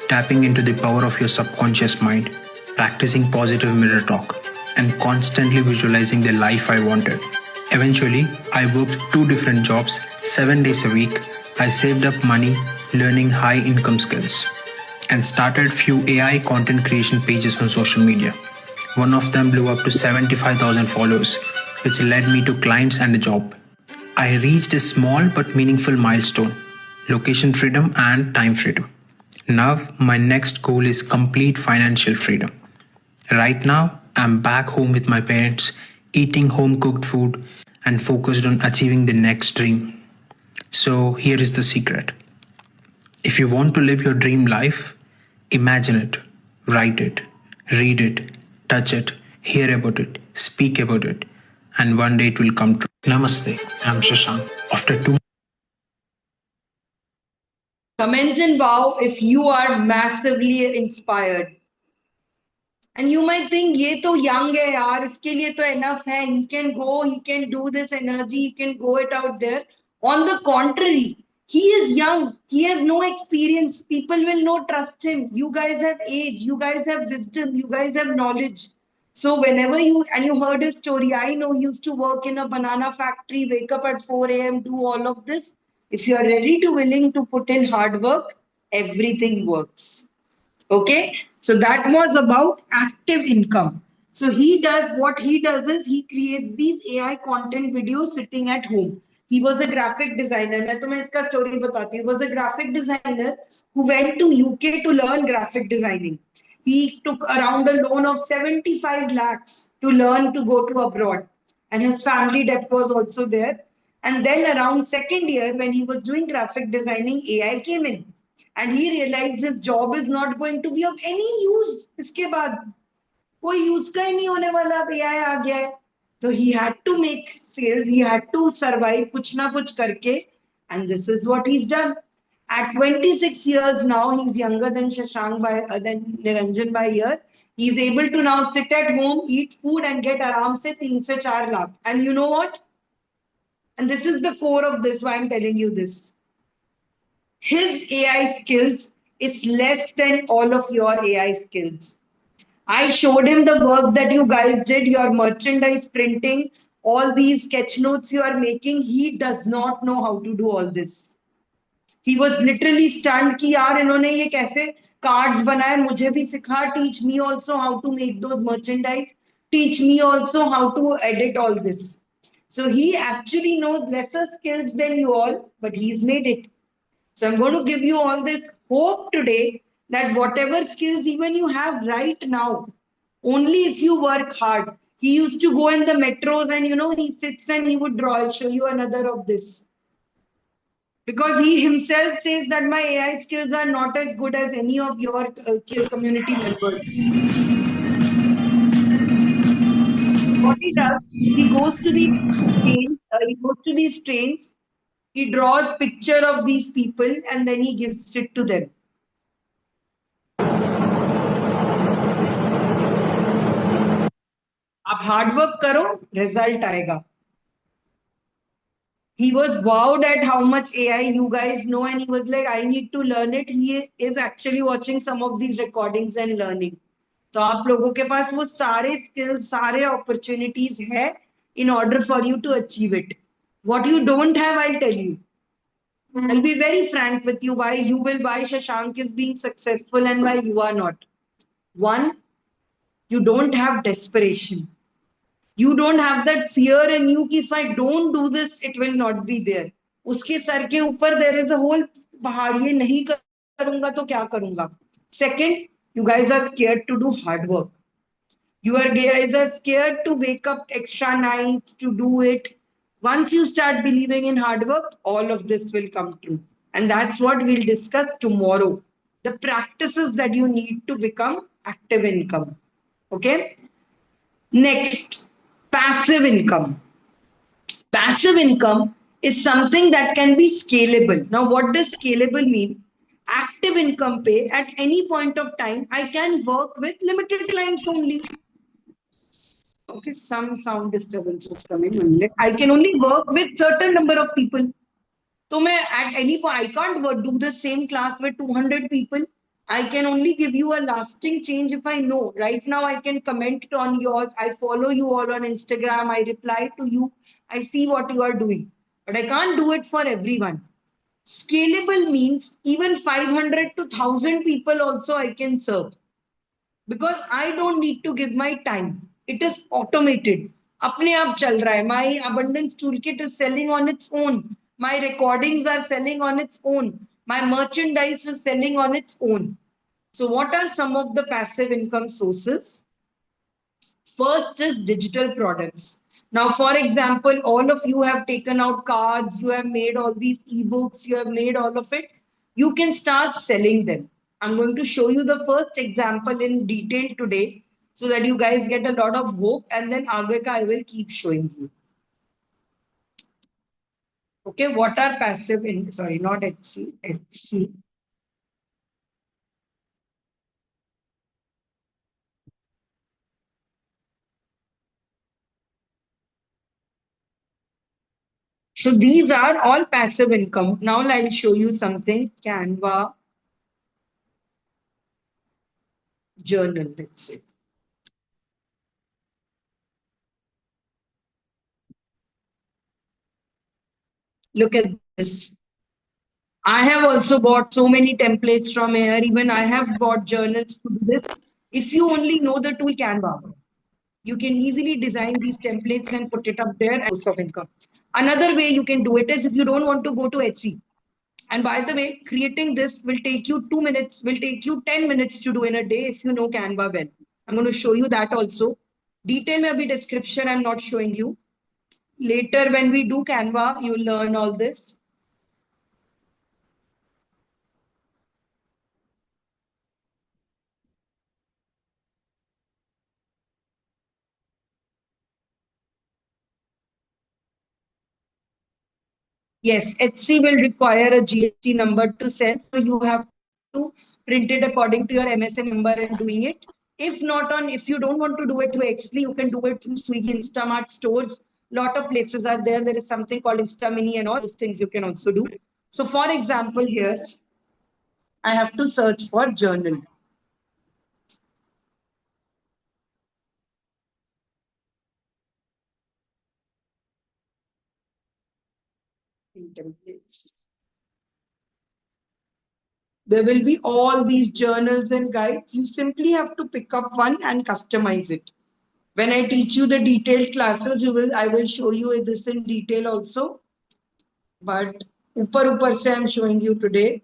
tapping into the power of your subconscious mind, practicing positive mirror talk, and constantly visualizing the life I wanted. Eventually, I worked 2 different jobs, 7 days a week. I saved up money, learning high income skills, and started few AI content creation pages on social media. One of them blew up to 75,000 followers, which led me to clients and a job. I reached a small but meaningful milestone: location freedom and time freedom. Now, my next goal is complete financial freedom. Right now, I'm back home with my parents, eating home cooked food, and focused on achieving the next dream. So, here is the secret: if you want to live your dream life, imagine it, write it, read it, touch it, hear about it, speak about it, and one day it will come true. Namaste, I'm Shashank. After 2 Comment and wow if you are massively inspired. And you might think, ये तो young है यार, इसके लिए तो enough है. He can go, he can do this energy, he can go it out there. On the contrary, he is young, he has no experience. People will not trust him. You guys have age, you guys have wisdom, you guys have knowledge. So whenever you heard his story, I know he used to work in a banana factory, wake up at 4 a.m., do all of this. If you are ready to willing to put in hard work, everything works. Okay, so that was about active income. So he does what he does is he creates these AI content videos sitting at home. He was a graphic designer. मैं तुम्हें इसका story बताती हूँ. He was a graphic designer who went to UK to learn graphic designing. He took around a loan of 75 lakhs to learn to go to abroad, and his family debt was also there. And then around second year, when he was doing graphic designing, AI came in and he realized his job is not going to be of any use. इसके बाद कोई use का ही नहीं होने वाला, अब AI आ गया है. So he had to make sales, he had to survive कुछ ना कुछ करके, and this is what he's done. At 26 years now, he's younger than Shashank than Niranjan by a year. He's able to now sit at home, eat food, and get आराम से 3 से 4 lakh. And you know what? And this is the core of this, why I'm telling you this. His AI skills is less than all of your AI skills. I showed him the work that you guys did, your merchandise printing, all these sketch notes you are making. He does not know how to do all this. He was literally stunned कि यार इन्होंने ये कैसे cards बनाए, मुझे भी सिखा, teach me also how to make those merchandise, teach me also how to edit all this. So he actually knows lesser skills than you all, but he's made it. So I'm going to give you all this hope today that whatever skills even you have right now, only if you work hard. He used to go in the metros and he sits and he would draw. I'll show you another of this. Because he himself says that my AI skills are not as good as any of your community members. What he does, he goes to these trains, he draws picture of these people and then he gives it to them. आप hard work करो, result आएगा. He was wowed at how much AI you guys know, and he was like, I need to learn it. He is actually watching some of these recordings and learning. तो आप लोगों के पास वो सारे skills, सारे opportunities है in order for you to achieve it. What you don't have, I'll tell you. I'll be very frank with you why Shashank is being successful and why you are not. One, you don't have desperation. You don't have that fear in you कि if I don't do this, it will not be there. उसके sir के ऊपर there is a whole पहाड़, ये नहीं करूंगा तो क्या करूंगा. Second, you guys are scared to do hard work. You are guys are scared to wake up extra nights to do it. Once you start believing in hard work, all of this will come true. And that's what we'll discuss tomorrow. The practices that you need to become active income. Okay? Next, passive income. Passive income is something that can be scalable. Now, what does scalable mean? Active income pay at any point of time, I can work with limited clients only. Okay, some sound disturbance was coming. I can only work with certain number of people. So at any point, I can't do the same class with 200 people. I can only give you a lasting change if I know. Right now, I can comment on yours. I follow you all on Instagram. I reply to you. I see what you are doing. But I can't do it for everyone. Scalable means even 500 to 1,000 people also I can serve. Because I don't need to give my time. It is automated. अपने आप चल रहा है. My abundance toolkit is selling on its own. My recordings are selling on its own. My merchandise is selling on its own. So what are some of the passive income sources? First is digital products. Now, for example, all of you have taken out cards, you have made all these ebooks, you have made all of it. You can start selling them. I'm going to show you the first example in detail today so that you guys get a lot of hope, and then Agveka I will keep showing you. Okay, what are passive in, sorry, not HC, HC. So these are all passive income. Now I'll show you something. Canva journal, let's say. Look at this. I have also bought so many templates from here. Even I have bought journals to do this. If you only know the tool Canva, you can easily design these templates and put it up there and source of income. Another way you can do it is if you don't want to go to Etsy. And by the way, creating this will take you 2 minutes, will take you 10 minutes to do in a day if you know Canva well. I'm going to show you that also. Detail may be description, I'm not showing you. Later, when we do Canva, you'll learn all this. Yes, Etsy will require a GST number to sell. So you have to print it according to your MSN number and doing it. If not on, if you don't want to do it through Etsy, you can do it through Swiggy, Instamart stores. Lot of places are there. There is something called InstaMini and all those things you can also do. So for example, here, I have to search for journal. In templates. There will be all these journals and guides. You simply have to pick up one and customize it. When I teach you the detailed classes, I will show you this in detail also. But upar se I'm showing you today.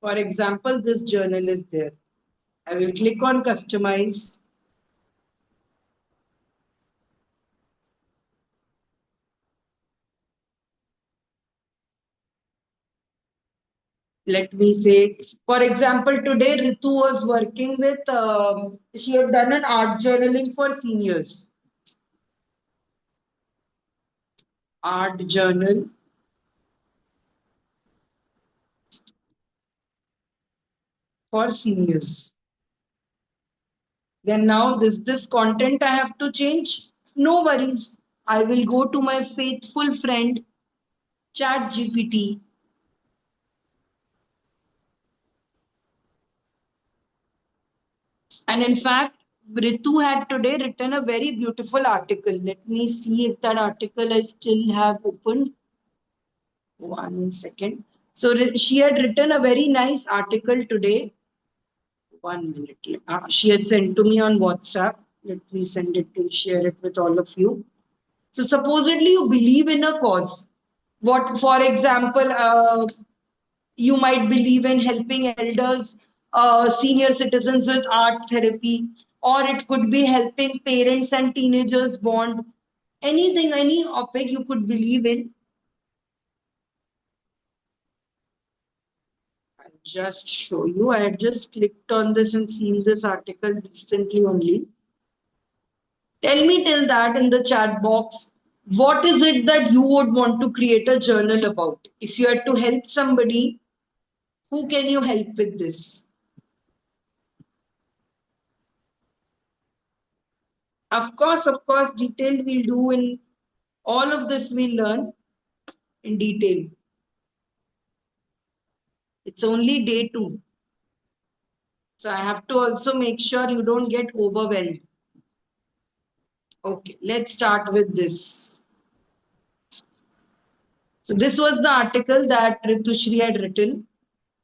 For example, this journal is there. I will click on customize. Let me say, for example, today Ritu was working with, she had done an art journaling for seniors. Art journal for seniors. Then now this content I have to change. No worries. I will go to my faithful friend ChatGPT. And in fact, Ritu had today written a very beautiful article. Let me see if that article I still have opened. 1 second. So she had written a very nice article today. 1 minute. She had sent to me on WhatsApp. Let me send it to share it with all of you. So supposedly you believe in a cause. What, for example, you might believe in helping elders, senior citizens with art therapy, or it could be helping parents and teenagers bond. Anything, any topic you could believe in. I'll just show you. I had just clicked on this and seen this article recently only. Tell me till that in the chat box, what is it that you would want to create a journal about? If you had to help somebody, who can you help with this? Of course, detailed we'll do in all of this we'll learn in detail. It's only day 2. So I have to also make sure you don't get overwhelmed. Okay, let's start with this. So this was the article that Ritushri had written.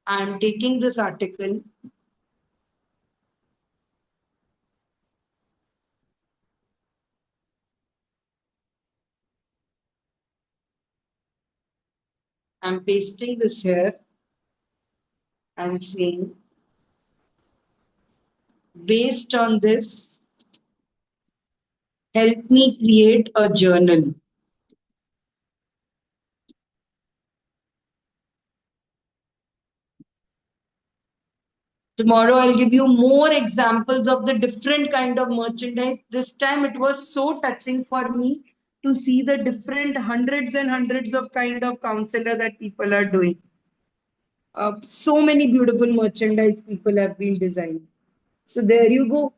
I'm taking this article. I'm pasting this here and saying, based on this, help me create a journal. Tomorrow I'll give you more examples of the different kind of merchandise. This time it was so touching for me to see the different hundreds and hundreds of kind of counselor that people are doing. So many beautiful merchandise people have been designing. So there you go.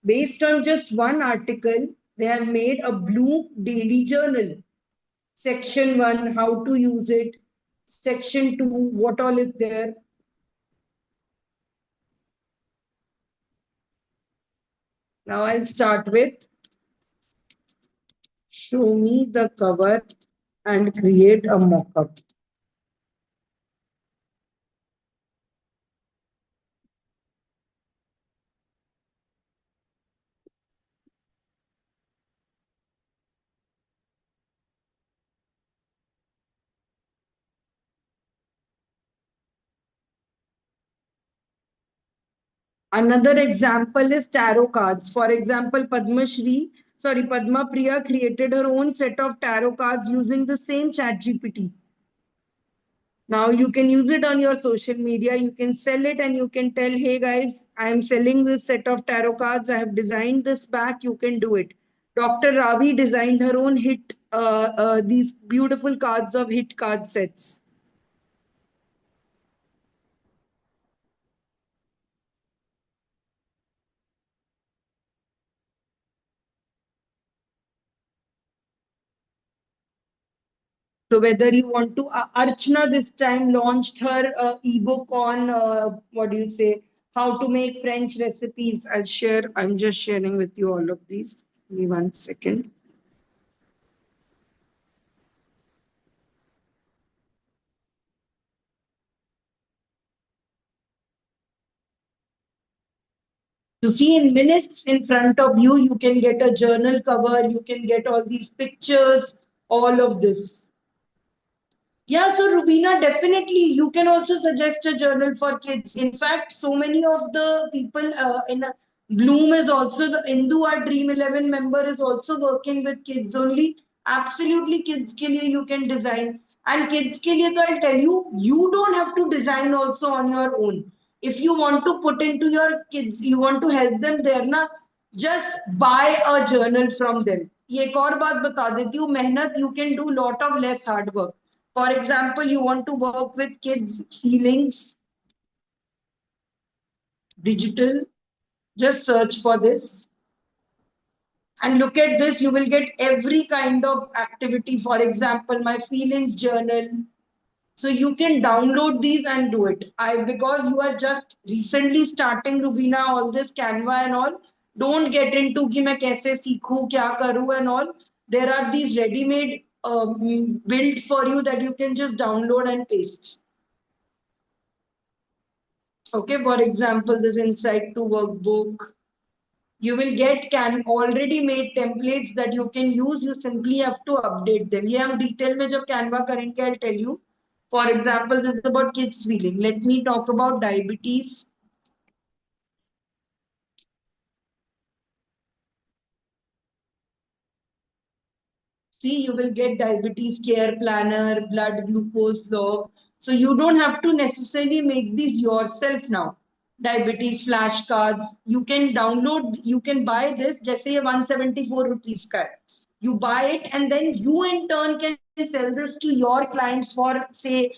Based on just one article, they have made a blue daily journal. Section 1, how to use it. Section 2, what all is there. Now I'll start with show me the cover and create a mock-up. Another example is tarot cards. For example, Padma Priya created her own set of tarot cards using the same chat GPT. Now you can use it on your social media. You can sell it and you can tell, hey guys, I am selling this set of tarot cards. I have designed this back. You can do it. Dr. Ravi designed her own these beautiful cards of hit card sets. So whether you want to, Archana this time launched her ebook on what do you say, how to make French recipes. I'll share. I'm just sharing with you all of these. Give me 1 second. To see in minutes in front of you, you can get a journal cover. You can get all these pictures, all of this. Yeah, so Rubina, definitely you can also suggest a journal for kids. In fact, so many of the people in Bloom is also the Hindu Art Dream 11 member is also working with kids only. Absolutely, kids ke liye you can design. And kids ke liye, to I'll tell you, you don't have to design also on your own. If you want to put into your kids, you want to help them there, na, just buy a journal from them. ये एक और बात बता देती हूँ, मेहनत you can do lot of less hard work. For example, you want to work with kids' feelings, digital, just search for this. And look at this, you will get every kind of activity. For example, my feelings journal. So you can download these and do it. Because you are just recently starting Rubina, all this Canva and all, don't get into कि मैं कैसे सीखूं क्या करूं and all. There are these ready-made built for you that you can just download and paste. Okay, for example, this Insight to Workbook. You will get can already made templates that you can use. You simply have to update them. ये हम detail में जब Canva करेंगे, I'll tell you. For example, this is about kids feeling. Let me talk about diabetes. See, you will get diabetes care planner, blood glucose log. So you don't have to necessarily make these yourself now. Diabetes flashcards. You can download, you can buy this, जैसे ये 174 rupees का है. You buy it and then you in turn can sell this to your clients for say,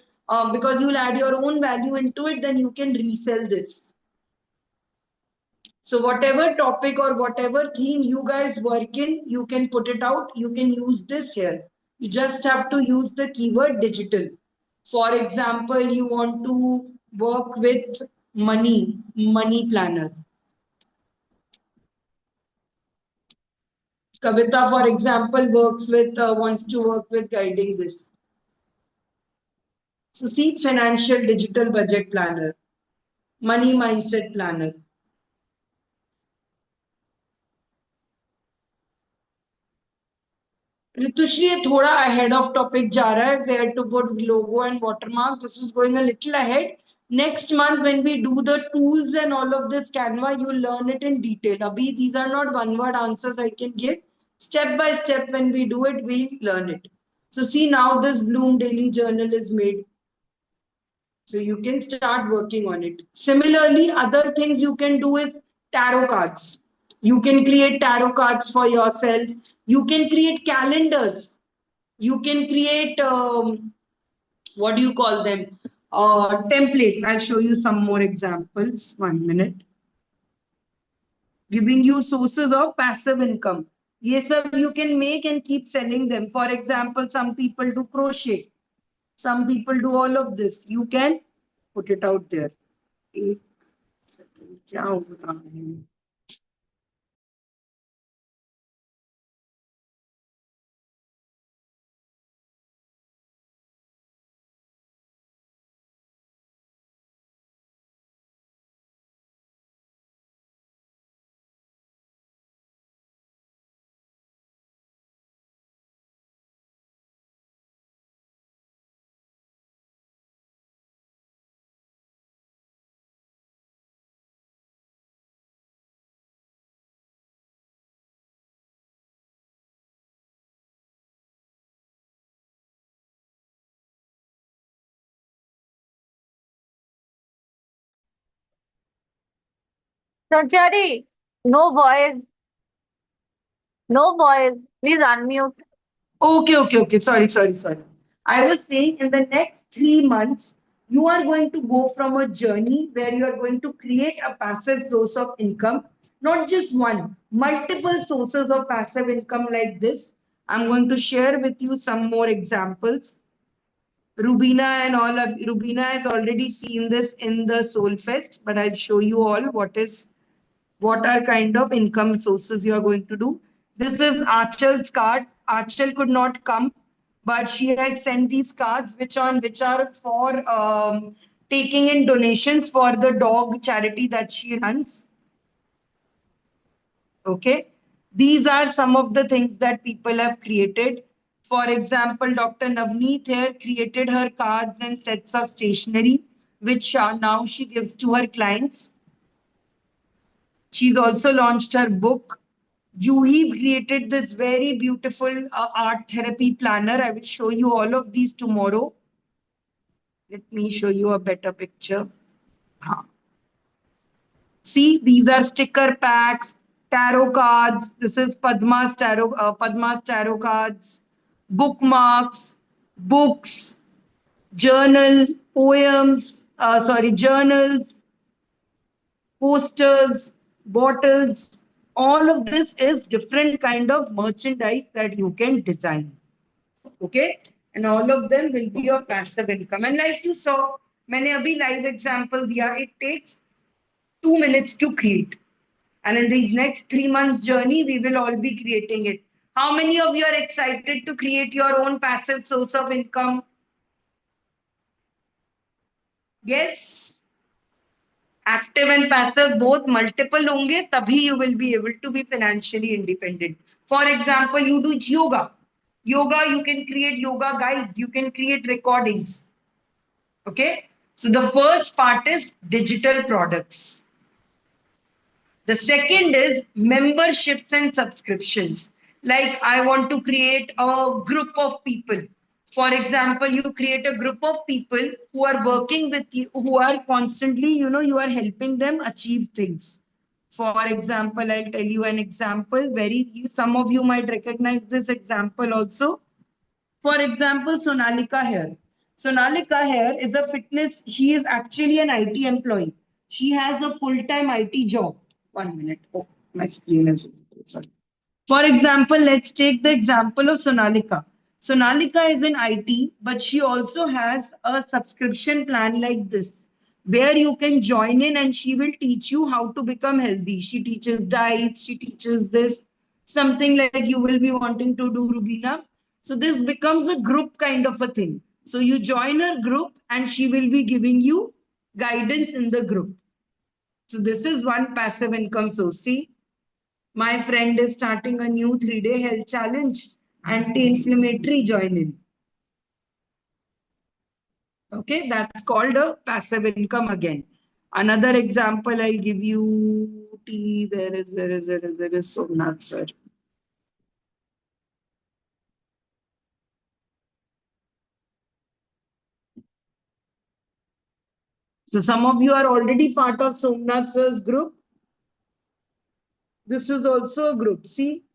because you will add your own value into it, then you can resell this. So whatever topic or whatever theme you guys work in, you can put it out. You can use this here. You just have to use the keyword digital. For example, you want to work with money planner. Kavita, for example, wants to work with guiding this. So see, financial digital budget planner, money mindset planner. Ritushri ये थोड़ा ahead of topic जा रहा है, where to put logo and watermark. This is going a little ahead. Next month when we do the tools and all of this Canva, you learn it in detail. Abhi, these are not one word answers I can give. Step by step when we do it, we'll learn it. So see now this Bloom Daily Journal is made. So you can start working on it. Similarly, other things you can do is tarot cards. You can create tarot cards for yourself. You can create calendars. You can create, what do you call them? Templates. I'll show you some more examples. 1 minute. Giving you sources of passive income. Yes, sir, you can make and keep selling them. For example, some people do crochet. Some people do all of this. You can put it out there. एक second क्या हो रहा है Sanchari, no voice, no voice. Please unmute. Okay. Sorry. I was saying in the next 3 months, you are going to go from a journey where you are going to create a passive source of income, not just one, multiple sources of passive income like this. I'm going to share with you some more examples. Rubina has already seen this in the Soul Fest, but I'll show you all what are kind of income sources you are going to do. This is Achal's card. Achal could not come, but she had sent these cards which are for taking in donations for the dog charity that she runs. Okay. These are some of the things that people have created. For example, Dr. Navneet here created her cards and sets of stationery, which now she gives to her clients. She's also launched her book. Juhi created this very beautiful art therapy planner. I will show you all of these tomorrow. Let me show you a better picture. See, these are sticker packs, tarot cards. This is Padma's tarot cards, bookmarks, books, journals, posters, bottles. All of this is different kind of merchandise that you can design. Okay. and all of them will be your passive income. And like you saw, मैंने अभी live example दिया, it takes 2 minutes to create. And in these next 3 months journey, we will all be creating it. How many of you are excited to create your own passive source of income? Yes. Active and passive both multiple होंगे तभी you will be able to be financially independent. For example, you do yoga, you can create yoga guides, you can create recordings. Okay, so the first part is digital products. The second is memberships and subscriptions. Like I want to create a group of people. For example, you create a group of people who are working with you, who are constantly, you are helping them achieve things. For example, I'll tell you an example. Some of you might recognize this example also. For example, Sonalika here. Sonalika here is a fitness, she is actually an IT employee. She has a full-time IT job. 1 minute. Oh, my screen is sorry. For example, let's take the example of Sonalika. Sonalika is in IT, but she also has a subscription plan like this, where you can join in and she will teach you how to become healthy. She teaches diets, she teaches this, something like you will be wanting to do, Rubina. So this becomes a group kind of a thing. So you join her group and she will be giving you guidance in the group. So this is one passive income source. See, my friend is starting a new 3-day health challenge, anti-inflammatory, join in. Okay, that's called a passive income again. Another example I'll give you. Where is Somnath sir? So some of you are already part of Somnath sir's group. This is also a group. See,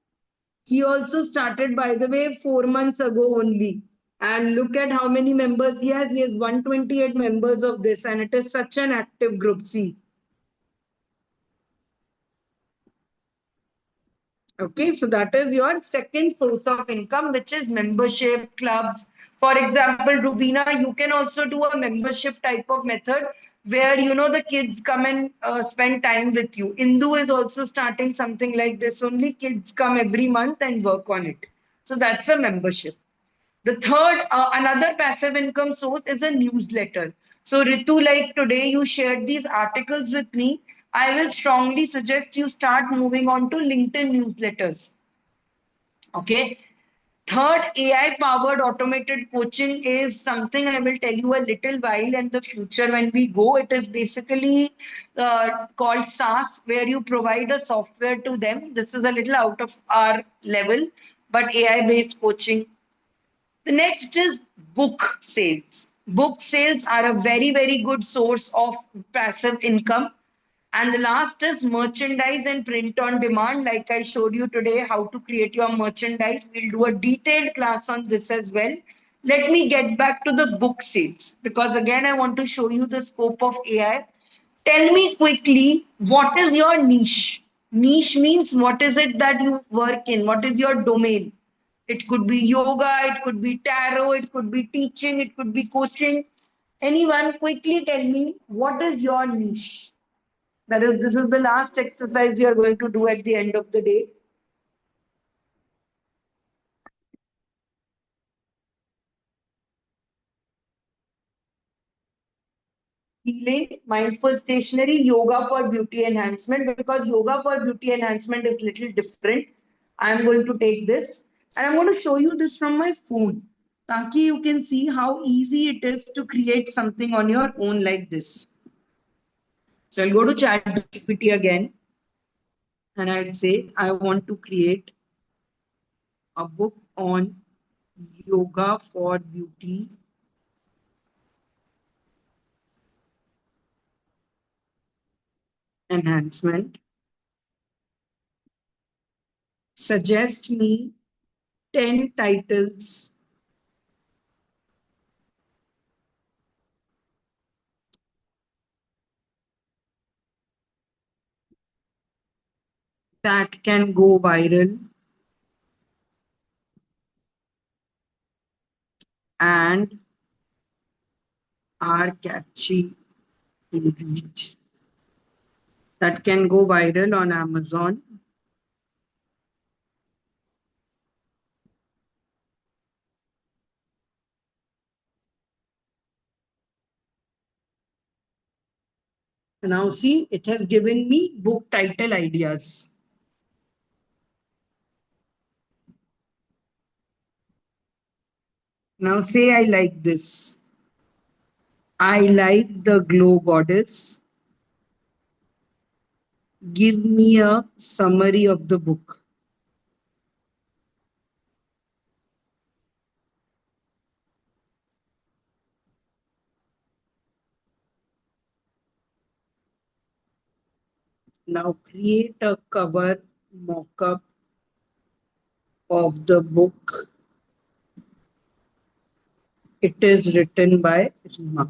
he also started, by the way, 4 months ago only. And look at how many members he has. He has 128 members of this, and it is such an active group. See. Okay, so that is your second source of income, which is membership clubs. For example, Rubina, you can also do a membership type of method where the kids come and spend time with you. Indu is also starting something like this. Only kids come every month and work on it. So that's a membership. The third, another passive income source is a newsletter. So, Ritu, like today you shared these articles with me. I will strongly suggest you start moving on to LinkedIn newsletters. Okay. Third, AI powered automated coaching is something I will tell you a little while in the future when we go. It is basically called SaaS, where you provide a software to them. This is a little out of our level, but AI based coaching. The next is book sales. Book sales are a very, very good source of passive income. And the last is merchandise and print on demand. Like I showed you today, how to create your merchandise. We'll do a detailed class on this as well. Let me get back to the book sales because again, I want to show you the scope of AI. Tell me quickly, what is your niche? Niche means what is it that you work in? What is your domain? It could be yoga, it could be tarot, it could be teaching, it could be coaching. Anyone, quickly tell me what is your niche? This is the last exercise you are going to do at the end of the day. Healing, mindful stationery, yoga for beauty enhancement, because yoga for beauty enhancement is little different. I'm going to take this and I'm going to show you this from my phone. Taki you can see how easy it is to create something on your own like this. So I'll go to ChatGPT again and I'll say, I want to create a book on yoga for beauty enhancement. Suggest me 10 titles that can go viral and are catchy to read. That can go viral on Amazon. Now see, it has given me book title ideas. Now say I like this. I like the glow goddess. Give me a summary of the book. Now create a cover mock-up of the book. It is written by Rima.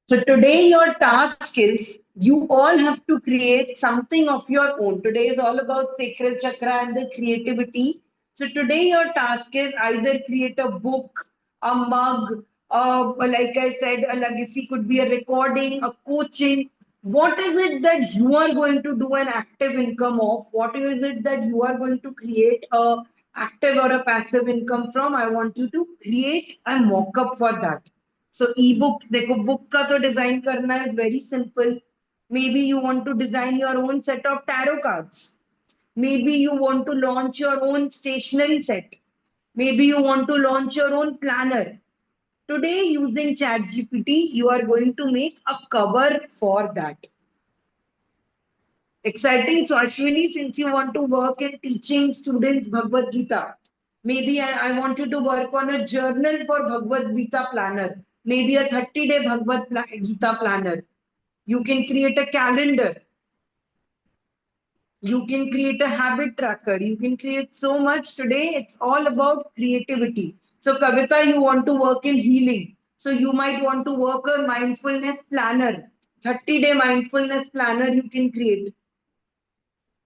So today your task is you all have to create something of your own. Today is all about sacral chakra and the creativity. So today your task is either create a book, a mug, like I said, a legacy could be a recording, a coaching. What is it that you are going to do an active income of? What is it that you are going to create a active or a passive income from? I want you to create a mock-up for that. So ebook, देखो book का तो design करना is very simple. Maybe you want to design your own set of tarot cards. Maybe you want to launch your own stationery set. Maybe you want to launch your own planner. Today, using ChatGPT, you are going to make a cover for that. Exciting. So, Ashwini, since you want to work in teaching students Bhagavad Gita, maybe I want you to work on a journal for Bhagavad Gita planner, maybe a 30-day Bhagavad Gita planner. You can create a calendar. You can create a habit tracker. You can create so much today. It's all about creativity. So, Kavita, you want to work in healing. So, you might want to work a mindfulness planner. 30-day mindfulness planner you can create.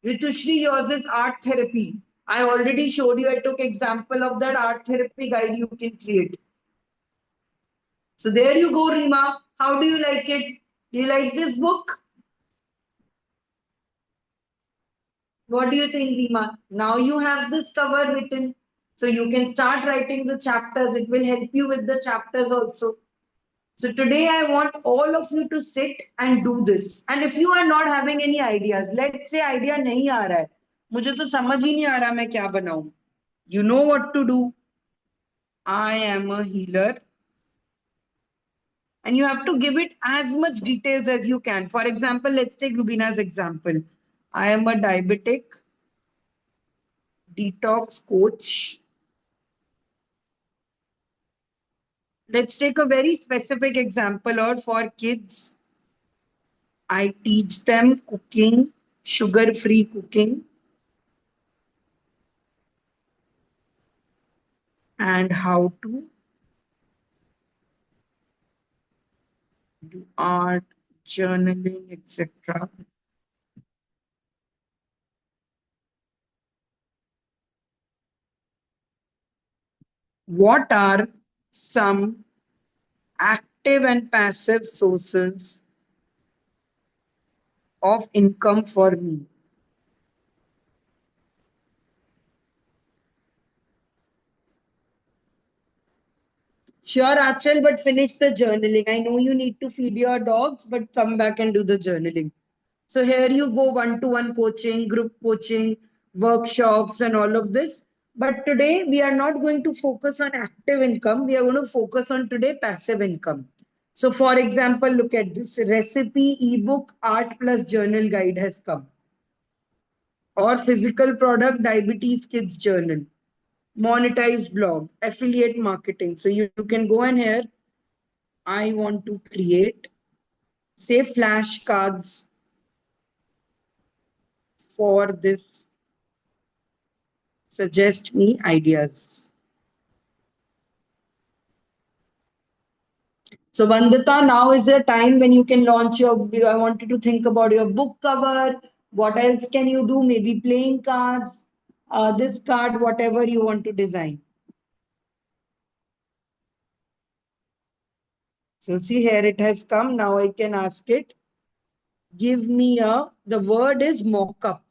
Ritushri, yours is art therapy. I already showed you, I took example of that art therapy guide you can create. So there you go, Rima. How do you like it? Do you like this book? What do you think, Rima? Now you have this cover written. So you can start writing the chapters. It will help you with the chapters also. So today I want all of you to sit and do this. And if you are not having any ideas, let's say idea नहीं आ रहा है, मुझे तो समझ ही नहीं आ रहा मैं क्या बनाऊं. You know what to do. I am a healer. And you have to give it as much details as you can. For example, let's take Rubina's example. I am a diabetic detox coach. Let's take a very specific example or for kids. I teach them cooking, sugar-free cooking, and how to do art, journaling, etc. What are some active and passive sources of income for me? Sure, Achal, but finish the journaling. I know you need to feed your dogs, but come back and do the journaling. So here you go, one-to-one coaching, group coaching, workshops, and all of this. But today we are not going to focus on active income. We are going to focus on today passive income. So for example, look at this recipe, ebook, art plus journal guide has come. Or physical product, diabetes kids journal, monetized blog, affiliate marketing. So you can go in here. I want to create, say, flashcards for this. Suggest me ideas. So Vandita, now is the time when you can launch your, I want you to think about your book cover. What else can you do? Maybe playing cards. this card, whatever you want to design. So see here it has come. Now I can ask it. Give me the word is mock-up.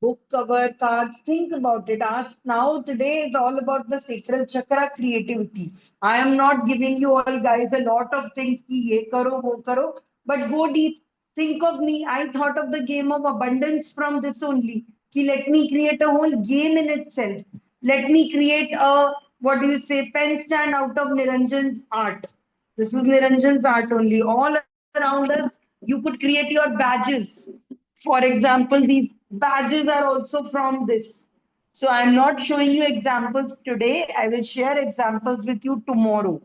Book cover, cards, think about it. Ask now. Today is all about the sacral chakra creativity. I am not giving you all guys a lot of things ki ye karo, wo karo, but go deep. Think of me. I thought of the game of abundance from this only. Ki let me create a whole game in itself. Let me create a, what do you say, pen stand out of Niranjan's art. This is Niranjan's art only. All around us, you could create your badges. For example, these badges are also from this. So I'm not showing you examples today. I will share examples with you tomorrow.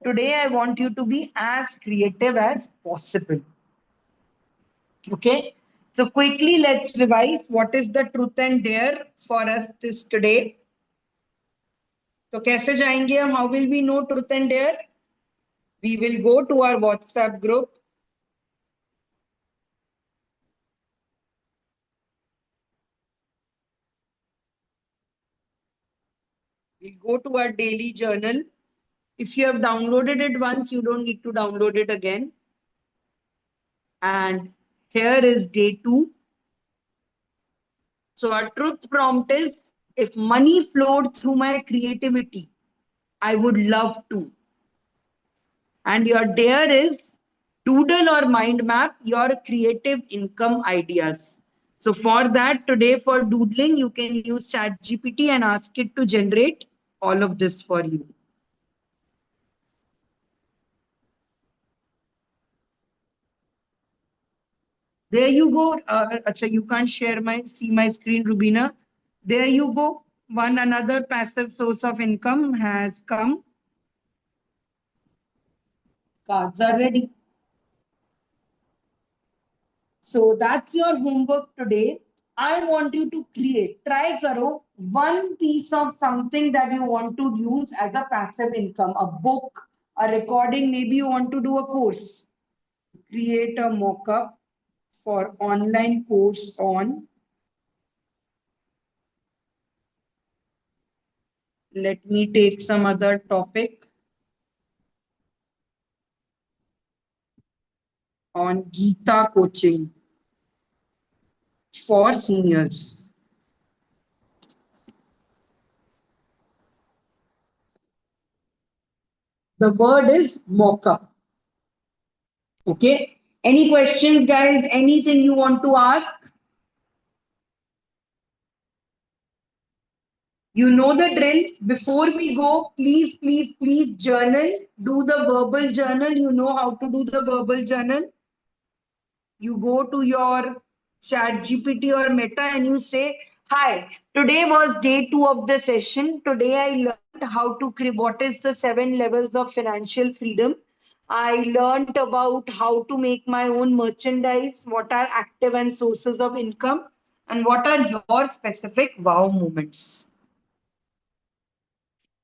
Today, I want you to be as creative as possible. Okay. So quickly, let's revise. What is the truth and dare for us this today? तो कैसे जाएंगे हम? How will we know truth and dare? We will go to our WhatsApp group. We'll go to our daily journal. If you have downloaded it once, you don't need to download it again. And here is day 2. So our truth prompt is, if money flowed through my creativity, I would love to. And your dare is, doodle or mind map your creative income ideas. So for that, today for doodling, you can use ChatGPT and ask it to generate all of this for you. There you go. Acha, you can't see my screen, Rubina. There you go. One another passive source of income has come. Cards are ready. So that's your homework today. I want you to create, try karo, one piece of something that you want to use as a passive income, a book, a recording, maybe you want to do a course. Create a mock-up for online course on, let me take some other topic, on Gita coaching for seniors. The word is mock-up. Okay. Any questions, guys? Anything you want to ask? You know the drill. Before we go, please, please, please journal. Do the verbal journal. You know how to do the verbal journal. You go to your ChatGPT or Meta and you say, hi, today was day 2 of the session. Today I learned how to create, what is the 7 levels of financial freedom. I learned about how to make my own merchandise, what are active and sources of income, and what are your specific wow moments.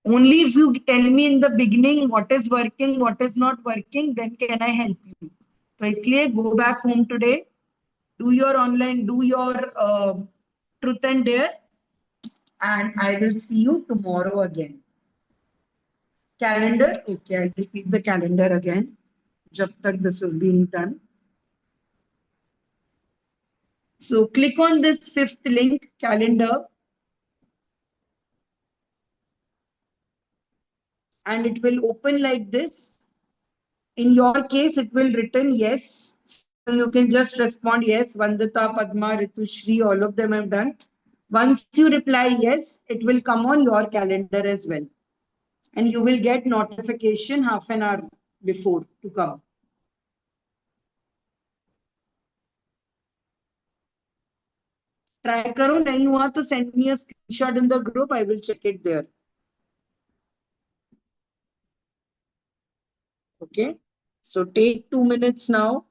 Only if you tell me in the beginning what is working, what is not working, then can I help you. So इसलिए go back home today, do your online, do your truth and dare, and I will see you tomorrow again. Calendar, okay, I'll repeat the calendar again. Jab tak this is being done. So click on this 5th link, calendar, and it will open like this. In your case, it will written yes. So you can just respond yes. Vandita, Padma, Ritushri, all of them have done. Once you reply yes, it will come on your calendar as well. And you will get notification half an hour before to come. Try karo, nahi hua to send me a screenshot in the group. I will check it there. Okay. So take 2 minutes now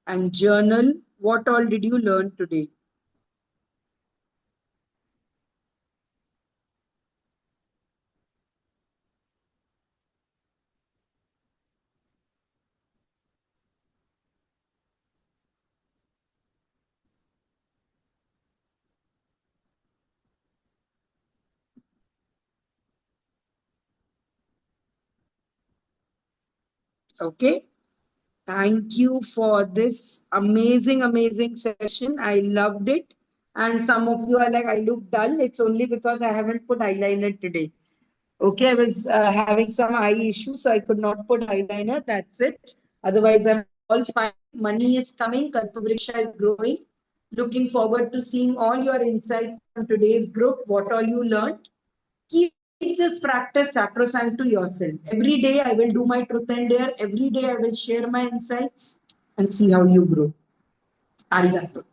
and journal. What all did you learn today? Okay. Thank you for this amazing, amazing session. I loved it. And some of you are like, I look dull. It's only because I haven't put eyeliner today. Okay, I was having some eye issues, so I could not put eyeliner. That's it. Otherwise, I'm all fine. Money is coming. Kalpavriksha is growing. Looking forward to seeing all your insights from today's group, what all you learned. Keep this practice sacrosanct to yourself. Every day I will do my truth and dare. Every day I will share my insights and see how you grow. Arigato.